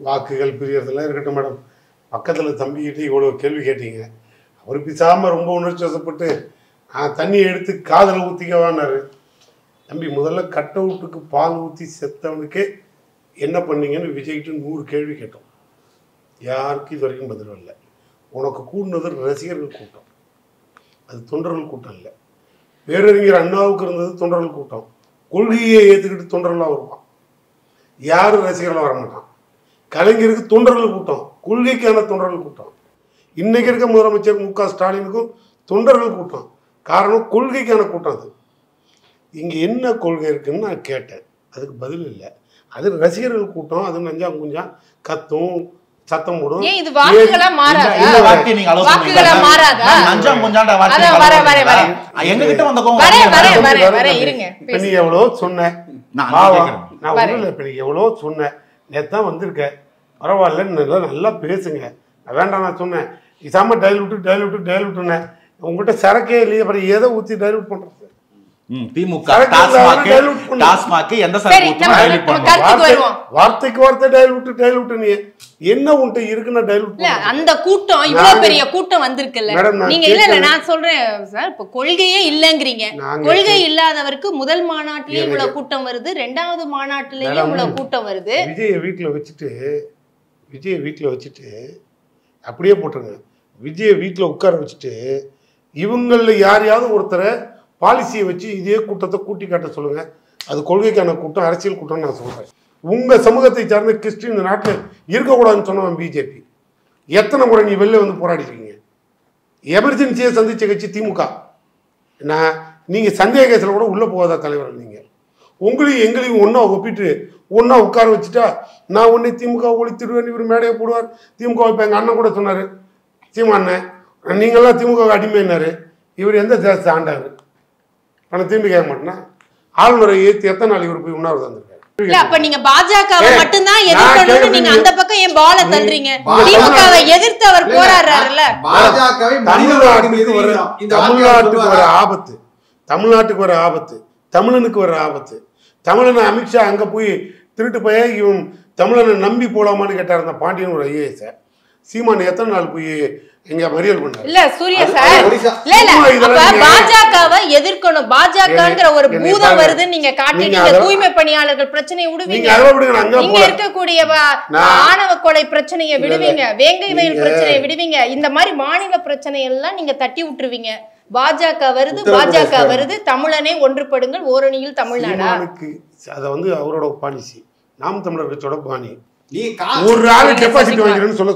வாக்குகள் பிரியறதுலாம் இருக்கட்டும் மேடம். பக்கத்துல தம்பிக்கிட்ட இவ்வளவு கேள்வி கேட்டீங்க. அவர் பிசாம ரொம்ப உணர்ச்சி வசப்பட்டு தண்ணியை எடுத்து காதல ஊத்திக்கவான்னாரு. தம்பி, முதல்ல கட் அவுட்டுக்கு பால் ஊற்றி செத்தவனுக்கே என்ன பண்ணீங்கன்னு விஜய்கிட்ட 100 கேள்வி கேட்டோம். யாருக்கும் இது வரைக்கும் பதில் இல்லை. உனக்கு கூடினது ரசிகர்கள் கூட்டம், அது தொண்டர்கள் கூட்டம் இல்லை. பேரறிஞர் அண்ணாவுக்கு இருந்தது தொண்டர்கள் கூட்டம். கொள்கையை ஏற்றுக்கிட்டு தொண்டர்களாக வருவான், யாரும் ரசிகர்களாக வரமாட்டான். கலைஞருக்கு தொண்டர்கள் கூட்டம், கொள்கைக்கான தொண்டர்கள் கூட்டம். இன்னைக்கு இருக்க முதலமைச்சர் மு.க. ஸ்டாலினுக்கும் தொண்டர்கள் கூட்டம். காரணம் கொள்கைக்கான கூட்டம். அது இங்கே என்ன கொள்கை இருக்குன்னு நான் கேட்டேன், அதுக்கு பதில் இல்லை. அது ரசிகர்கள் கூட்டம், அது நஞ்சா குஞ்சா கத்தும் சத்தம் போடும். நீ எவ்வளோ சொன்ன, எவ்வளோ சொன்ன, நேத்தான் வந்திருக்க, பரவாயில்ல நல்லா பேசுங்க, வேண்டாம் நான் சொன்னேன் இசாம டைல்யூட்டுன்னு உங்கள்கிட்ட சரக்கே இல்லையே, அப்புறம் எதை ஊற்றி டைல்யூட் பண்ணுறது? திமுக சரக்கு டாஸ்மாக் எந்த சரி, சரக்கு ஊத்தினா dilute பண்ணுவாங்க. கருத்துக்கு வருவோம். வார்த்தைக்கு வார்த்தை டைல்யூட் நீ என்ன உன்ட்ட இருக்குன்னா டைல்யூட் இல்ல அந்த கூட்டம் இவ்வளவு பெரிய கூட்டம் வந்திருக்குல்ல, மேடம், நான் நீங்க இல்ல நான் சொல்றேன் சார், இப்ப கொள்கையே இல்லங்கிறீங்க. நாங்க கொள்கை இல்லாதவருக்கு முதல் மாநாட்டிலேயே இவ்வளவு கூட்டம் வருது, 2வது மாநாட்டிலேயே இவ்வளவு கூட்டம் வருது. விஜயை வீட்டில் வச்சுட்டு அப்படியே போட்டுருங்க. விஜயை வீட்டில் உட்கார வச்சுட்டு இவங்களில் யாரையாவது ஒருத்தரை பாலிசியை வச்சு இதே கூட்டத்தை கூட்டி காட்ட சொல்லுங்க. அது கொள்கைக்கான கூட்டம், அரசியல் கூட்டம்னு நான் சொல்றேன். உங்க சமூகத்தை சார்ந்த கிறிஸ்டின் இந்த நாட்டில் இருக்கக்கூடாதுன்னு சொன்னவன் பிஜேபி. எத்தனை முறை நீ வெளில வந்து போராடிருக்கீங்க? எமர்ஜென்சியை சந்திச்ச கட்சி திமுக. நீங்க சந்தேக கேஸில் கூட உள்ள போகாத தலைவர் நீங்க. உங்களையும் எங்களையும் ஒன்றா ஒப்பிட்டு ஒன்றா உட்கார வச்சுட்டா நான் உன்னை திமுக ஒழித்திடுவேன் இவர் மேடையை போடுவார். திமுக இப்போ எங்கள் அண்ணன் கூட சொன்னார், சீமாண்ணன் நீங்கள்லாம் திமுக அடிமைன்னாரு. இவர் எந்த தேசத்தை ஆண்டாரு? ஆனால் திரும்பி கேட்க மாட்டேன்னா ஆளுநரை ஏற்றி எத்தனை நாள் இவர் போய் உண்ணாவிரதம் வந்திருக்காரு? இல்ல அப்ப நீங்க பாஜகவை மட்டும்தான் எதிர்க்கணும்னு நீங்க அந்த பக்கம் ஏன் பால தள்ளுறீங்க? திமுகவை எதிர்த்து அவர் போராடுறாருல்ல. தமிழ்நாட்டுக்கு வர ஆபத்து, தமிழ்நாட்டுக்கு வர ஆபத்து, தமிழனுக்கு வர ஆபத்து. தமிழனை அமித்ஷா அங்க போய் திருட்டு போய் இவன் தமிழனை நம்பி போலாமான்னு கேட்டார் அந்த பாண்டியன் ஒரு ஐஏஎஸ். சீமான் எத்தனை நாள் போய் எங்க மறியல் பண்ணாரு? இல்ல சூர்யா சார், இல்ல அப்ப பாஜகவை எதிர்க்கணும், பாஜகங்கிற ஒரு பூதம் வருதுன்னு நீங்க காட்டி நீங்க தூய்மை பணியாளர்கள் பிரச்சனையை விடுவீங்க, இங்க இருக்கக்கூடிய ஆணவ கொலை பிரச்சனையை விடுவீங்க, வேங்கை வயல் பிரச்சனையை விடுவீங்க, இந்த மாதிரி மாநில பிரச்சனை எல்லாம் நீங்க தட்டி விட்டுருவீங்க. பாஜக வருது, பாஜக வருது, தமிழனே ஒன்றுபடுங்கள், ஓரணியில் தமிழ்நாடா? அத வந்து அவரோட பாலிசி, நாம் தமிழர் கட்சியோட பாணி. ஒரு ஆளு டெபாசிட் வாங்கிறேன்னு சொல்ல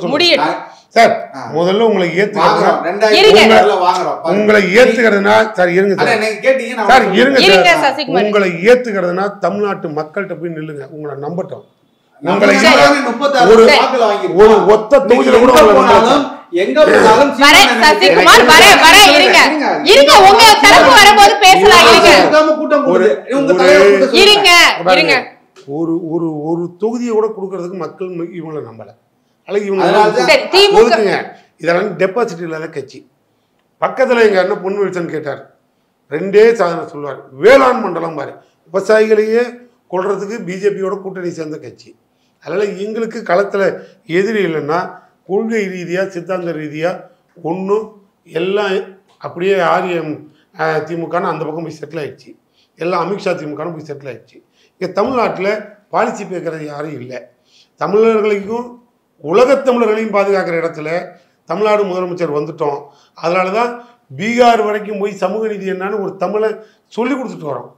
சார், முதல்ல உங்களை ஏத்துக்கிறதுனா சார் இருங்க சார், இருங்க சார், உங்களை ஏத்துக்கிறதுனா தமிழ்நாட்டு மக்கள்கிட்ட போய் நில்லுங்க, உங்களை நம்பட்டும். உங்களை ஒரு ஒத்த தொகுதியில கூட ஒரு தொகுதியை கூட கொடுக்கறதுக்கு மக்கள் இவங்களை நம்பல. இதெல்லாம் டெபாசிட் இல்லாத கட்சி. பக்கத்துல எங்க அண்ணன் பொன்வெல்சன் கேட்டார், 2 சாதனை சொல்லுவார். வேளாண் மண்டலம் பாரு, விவசாயிகளையே கொள்றதுக்கு பிஜேபியோட கூட்டணி சேர்ந்த கட்சி. அதனால எங்களுக்கு களத்துல எதிரி இல்லைன்னா கொள்கை ரீதியா சித்தாந்த ரீதியா ஒன்றும் எல்லாம் அப்படியே ஆரியம் திமுகன்னு அந்த பக்கம் போய் செட்டில் ஆயிடுச்சு, எல்லாம் அமித்ஷா திமுகன்னு போய் செட்டில் ஆயிடுச்சு. இங்கே தமிழ்நாட்டில் பாலிசி பேக்கிறது யாரும் இல்லை. தமிழர்களுக்கும் உலகத் தமிழர்களையும் பாதுகாக்கிற இடத்துல தமிழ்நாடு முதலமைச்சர் வந்துட்டோம். அதனால தான் பீகார் வரைக்கும் போய் சமூக நீதி என்னன்னு ஒரு தமிழை சொல்லி கொடுத்துட்டு வரோம்.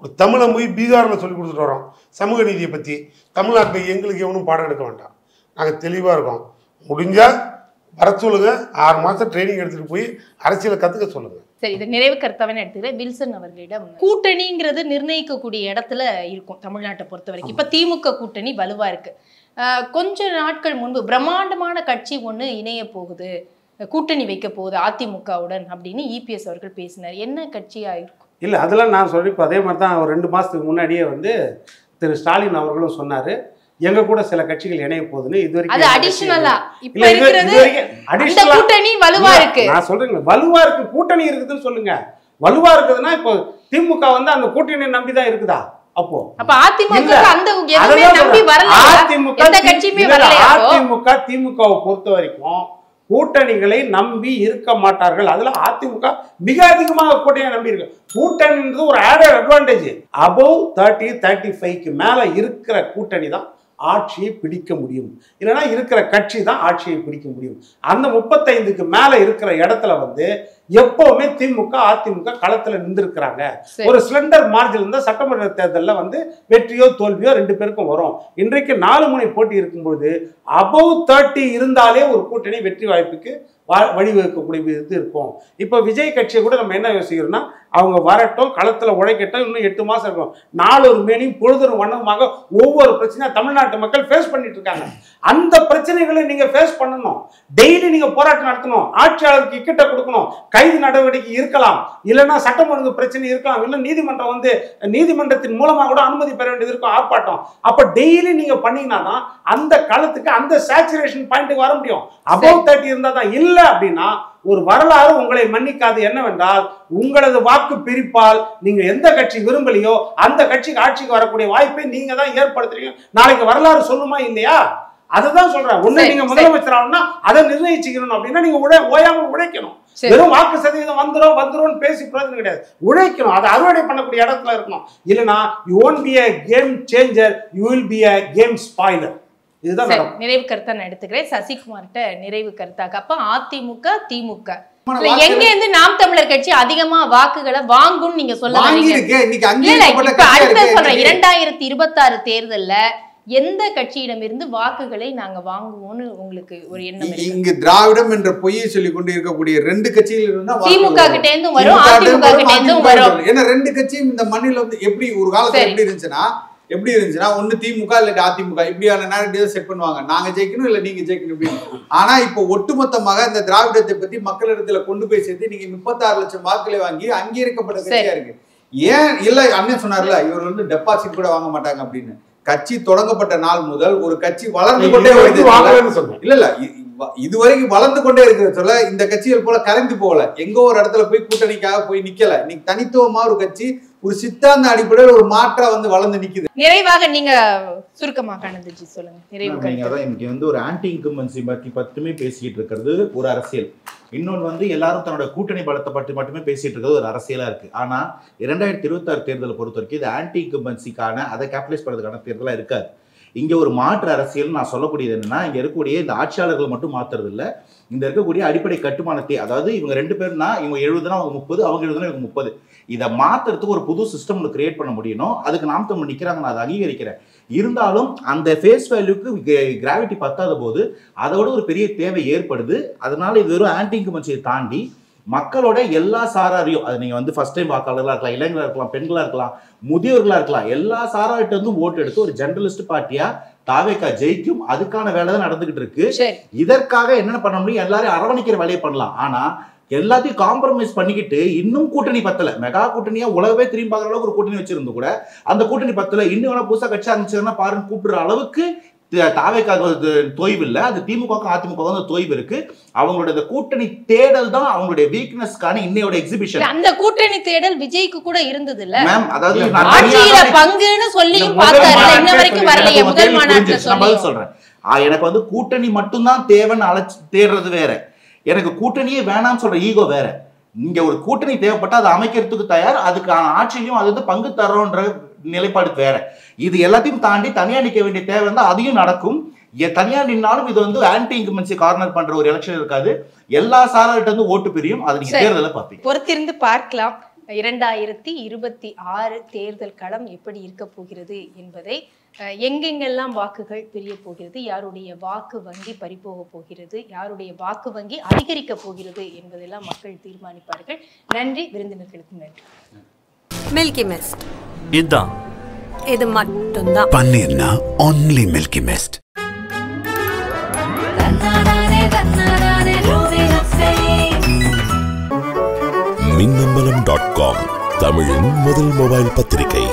ஒரு தமிழை போய் பீகாரில் சொல்லி கொடுத்துட்டு வரோம் சமூக நீதியை பற்றி. தமிழ்நாட்டில் எங்களுக்கு எவனும் பாடம் எடுக்க வேண்டாம், நாங்கள் தெளிவாக இருக்கோம். முடிஞ்சால் வர சொல்லுங்க, 6 மாதம் ட்ரைனிங் எடுத்துகிட்டு போய் அரசியலை கற்றுக்க சொல்லுங்க. சரி, இது நிறைவு கருத்தாவே எடுத்துக்கிறேன். வில்சன் அவர்களிடம் கூட்டணிங்கிறது நிர்ணயிக்கக்கூடிய இடத்துல இருக்கும் தமிழ்நாட்டை பொறுத்த வரைக்கும். இப்ப திமுக கூட்டணி வலுவா இருக்கு. கொஞ்ச நாட்கள் முன்பு பிரம்மாண்டமான கட்சி ஒண்ணு இணைய போகுது, கூட்டணி வைக்க போகுது அதிமுகவுடன் அப்படின்னு இபிஎஸ் அவர்கள் பேசினார். என்ன கட்சியா இருக்கும்? இல்ல அதெல்லாம் நான் சொல்லி இப்போ அதே மாதிரி தான் ஒரு 2 மாசத்துக்கு முன்னாடியே வந்து திரு ஸ்டாலின் அவர்களும் சொன்னாரு, எங்க கூட சில கட்சிகள் இணைய போகுதுன்னு. இது வரைக்கும் அது அடிஷனலா இப்ப இருக்கிறது அந்த கூட்டணி வலுவா இருக்கு. நான் சொல்றேன் வலுவா இருக்கு, கூட்டணி இருக்குதுன்னு சொல்லுங்க. வலுவா இருக்குதுன்னா இப்போ திமுக வந்து அந்த கூட்டணியை நம்பி தான் இருக்குதா? அப்போ அதிமுக அந்த எதுவுமே நம்பி வரல, எந்த கட்சியுமே வரல. அதிமுக திமுகவை பொறுத்த வரைக்கும் கூட்டணிகளை நம்பி இருக்க மாட்டார்கள். அதுல அதிமுக மிக அதிகமாக கூட்டணியை நம்பி இருக்கு. கூட்டணின்றது ஒரு ஆடட் அட்வான்டேஜ். அபவ் 30-35க்கு மேல இருக்கிற கூட்டணி தான் ஆட்சியை பிடிக்க முடியும், இல்லைன்னா இருக்கிற கட்சி தான் ஆட்சியை பிடிக்க முடியும். அந்த 35க்கு மேல இருக்கிற இடத்துல வந்து எப்பவுமே திமுக அதிமுக களத்துல நின்றுருக்கிறாங்க. ஒரு சிலிண்டர் மார்ஜின் இருந்தால் சட்டமன்ற தேர்தலில் வந்து வெற்றியோ தோல்வியோ 2 பேருக்கும் வரும். இன்றைக்கு 4 முனை போட்டி இருக்கும்போது அபவ் 30 இருந்தாலே ஒரு கூட்டணி வெற்றி வாய்ப்புக்கு வழிவகுக்கக்கூடிய இது இருக்கும். இப்போ விஜய் கட்சியை கூட நம்ம என்ன யோசிக்கிறோம்னா, அவங்க வரட்டும், களத்தில் உழைக்கட்டும், இன்னும் 8 மாசம் இருக்கும். 4 மேலையும் பொழுதொரு வண்ணமாக ஒவ்வொரு பிரச்சனையா தமிழ்நாட்டு மக்கள் ஃபேஸ் பண்ணிட்டு இருக்காங்க. அந்த பிரச்சனைகளை நீங்க ஃபேஸ் பண்ணணும். டெய்லி நீங்க போராட்டம் நடத்தணும், ஆட்சியாளருக்கு கிட்ட கொடுக்கணும், கைது நடவடிக்கை இருக்கலாம், இல்லைன்னா சட்டம் ஒழுங்கு பிரச்சனை இருக்கலாம், இல்லை நீதிமன்றம் வந்து நீதிமன்றத்தின் மூலமாக கூட அனுமதி பெற வேண்டியது இருக்கும், ஆர்ப்பாட்டம். அப்ப டெய்லி நீங்க பண்ணீங்கன்னா தான் அந்த களத்துக்கு அந்த சேச்சுரேஷன் பாயிண்ட்டுக்கு வர முடியும். அபவ் 30 இருந்தா தான். இல்லை அப்படின்னா ஒரு வரலாறு உங்களை மன்னிக்காது. என்னவென்றால், உங்களது வாக்கு பிரிப்பால் நீங்க எந்த கட்சி விரும்பலையோ அந்த கட்சிக்கு ஆட்சிக்கு வரக்கூடிய வாய்ப்பை நீங்க தான் ஏற்படுத்துறீங்க. நாளைக்கு வரலாறு சொல்லுமா இல்லையா? அதுதான் சொல்றேன். ஒண்ணு நீங்க முதலமைச்சர் ஆகணும்னா அதை நிர்ணயிச்சுக்கணும். அப்படின்னா நீங்க ஓயாமல் உழைக்கணும். வெறும் வாக்கு சதவீதம் வந்துரும் பேசி பிரயோஜனம் கிடையாது. உழைக்கணும். அதை அறுவடை பண்ணக்கூடிய இடத்துல இருக்கணும். இல்லைன்னா you won't be a game changer, you will be a game spoiler. இதுதான் நிறைவு கருத்தா நான் எடுத்துக்கிறேன். சசிகுமார்கிட்ட நிறைவு கருத்தாக. அப்ப அதிமுக திமுக எங்க இருந்து நாம் தமிழர் கட்சி அதிகமா வாக்குகளை வாங்கும் நீங்க சொல்ல வரீங்க? 2026 தேர்தல்ல எந்த கட்சியிடமிருந்து வாக்குகளை நாங்க வாங்குவோம்னு உங்களுக்கு ஒரு எண்ணம் இருக்கு? இங்க திராவிடம் என்ற பொய்யை சொல்லி கொண்டு இருக்கக்கூடிய 2 கட்சியில இருந்தா திமுக கிட்ட இருந்தும் வரும், அதிமுக கிட்ட இருந்தும் வரும். ஏன்னா 2 கட்சியும் இந்த மண்ணில வந்து எப்படி ஒரு காலத்துல எப்படி இருந்துச்சுன்னா ஒண்ணு திமுக இல்ல அதிமுக இப்படியான நேரடியா செட் பண்ணுவாங்க. நாங்க ஜெயிக்கணும் இல்ல நீங்க ஜெயிக்கணும் அப்படின்னு. ஆனா இப்போ ஒட்டுமொத்தமாக இந்த திராவிடத்தை பத்தி மக்களிடத்துல கொண்டு போய் சேர்த்து நீங்க 36 லட்சம் வாக்குகளை வாங்கி அங்கீகரிக்கப்பட்ட கட்சியா இருக்கு. ஏன் இல்ல அண்ணன் சொன்னார்ல இவர் வந்து டெபாசிட் கூட வாங்க மாட்டாங்க அப்படின்னு. கட்சி தொடங்கப்பட்ட நாள் முதல் ஒரு கட்சி வளர்ந்து கொண்டே இல்ல இதுவரைக்கும் வளர்ந்து கொண்டே இருக்கிற சொல்ல இந்த கட்சிகள் போல கரைந்து போகல. எங்கோ ஒரு இடத்துல போய் கூட்டணிக்காக போய் நிக்கல. இன்னைக்கு தனித்துவமா ஒரு கட்சி ஒரு சித்தாந்த அடிப்படையில் ஒரு மாற்றா வந்து வளர்ந்து நிக்குது. நிறைவாக நீங்க சுருக்கமா கணந்துச்சு சொல்லுங்க. இன்னைக்கு வந்து ஒரு ஆன்டி இன்கம்பன்சி பத்தி மட்டுமே பேசிட்டு இருக்கிறது ஒரு அரசியல். இன்னொன்று வந்து எல்லாரும் தன்னோட கூட்டணி பலத்தை பற்றி மட்டுமே பேசிட்டு இருக்கிறது ஒரு அரசியலா இருக்கு. ஆனா 2026 தேர்தலை பொறுத்த வரைக்கும் இது ஆன்டி இன்கம்பன்சிக்கான அதை கேபிடலைஸ் பண்ணுறதுக்கான தேர்தலா இருக்காது. இங்க ஒரு மாற்று அரசியல் நான் சொல்லக்கூடியது என்னன்னா, இங்க இருக்கக்கூடிய இந்த ஆட்சியாளர்கள் மட்டும் மாத்துறது இல்லை, இந்த இருக்கக்கூடிய அடிப்படை கட்டுமானத்தை, அதாவது இவங்க 2 பேர்னா இவங்க 70 அவங்க 30, அவங்க 70 இவங்க 30, இதை மாத்துறதுக்கு ஒரு புது சிஸ்டம் ஒன்று கிரியேட் பண்ண முடியணும். அதுக்கு நாம் தமிழ் நிற்கிறாங்க, நான் அதை அங்கீகரிக்கிறேன். இருந்தாலும் அந்த ஃபேஸ் வேல்யூக்கு கிராவிட்டி பத்தாத போது அதோட ஒரு பெரிய தேவை ஏற்படுது. அதனால இது வெறும் ஆன்டி இன்கம்பன்சியை தாண்டி மக்களோட எல்லா சாராரையும், அது நீங்க வந்து ஃபர்ஸ்ட் டைம் வாக்காளர்களா இருக்கலாம், இளைஞர்களா இருக்கலாம், பெண்களா இருக்கலாம், முதியோர்களா இருக்கலாம், எல்லா சாரார்கிட்ட இருந்தும் ஓட்டு எடுத்து ஒரு ஜெனரலிஸ்ட் பார்ட்டியா தாவேகா ஜெயிக்கும். அதுக்கான வேலை தான் நடந்துகிட்டு இருக்கு. இதற்காக என்னென்ன பண்ண முடியும்? எல்லாரையும் அரவணைக்கிற வேலையை பண்ணலாம். ஆனா எல்லாத்தையும் காம்ப்ரமைஸ் பண்ணிக்கிட்டு இன்னும் கூட்டணி பத்தல, மெகா கூட்டணியா உலகவே திரும்பி பார்க்குற அளவுக்கு ஒரு கூட்டணி வச்சிருந்து கூட அந்த கூட்டணி பத்தல. இன்னும் புதுசா கட்சி ஆரம்பிச்சிருந்தா பாருன்னு கூப்பிடுற அளவுக்கு தாவேக்காக தொய்வு இல்லை. அது திமுகவுக்கும் அதிமுக தொய்வு இருக்கு. அவங்களோட கூட்டணி தேடல் தான் அவங்களுடைய வீக்னஸ்க்கான இன்னையோட எக்ஸிபிஷன். அந்த கூட்டணி தேடல் விஜய்க்கு கூட இருந்தது இல்ல மேம். அதாவது பங்குன்னு சொல்லி பார்த்தாரு, இன்ன வரைக்கும் வரலையே. முதல் மாநாட்டுல சொல்றேன், எனக்கு வந்து கூட்டணி மட்டும்தான் தேவைன்னு தேடுறது வேற, எனக்கு கூட்டணியே வேணாம்னு சொல்ற ஈகோ வேற. இங்க ஒரு கூட்டணி தேவைப்பட்டா அதை அமைக்கிறதுக்கு தயார், அதுக்கான ஆட்சியிலையும் அது வந்து பங்கு தரோன்ற நிலைப்பாடு வேற. இது எல்லாத்தையும் தாண்டி தனியா நிற்க வேண்டிய தேவை இருந்தால் அதையும் நடக்கும். தனியா நின்னாலும் இது வந்து ஆன்டி இன்கம்பன்சி கார்னர் பண்ற ஒரு எலெக்ஷன் இருக்காது. எல்லா சாரார்கிட்ட இருந்து ஓட்டு பிரியும். அது நீங்க தேர்தலில் பார்ப்பீங்க. பொறுத்திருந்து பார்க்கலாம் 2026 தேர்தல் களம் எப்படி இருக்க போகிறது என்பதை. எங்கெங்கெல்லாம் வாக்குகள் பிரிய போகிறது, யாருடைய வாக்கு வங்கி பறிபோக போகிறது, யாருடைய வாக்கு வங்கி அதிகரிக்க போகிறது என்பதெல்லாம் மக்கள் தீர்மானிப்பார்கள். நன்றி, விருந்தினர்களுக்கும் நன்றி. மில்கி மிஸ்ட் இதுதான், இது மட்டும்தான். பன்னீர்னா only மில்கி மிஸ்ட். மின்னம்பலம்.com தமிழின் முதல் மொபைல் பத்திரிகை.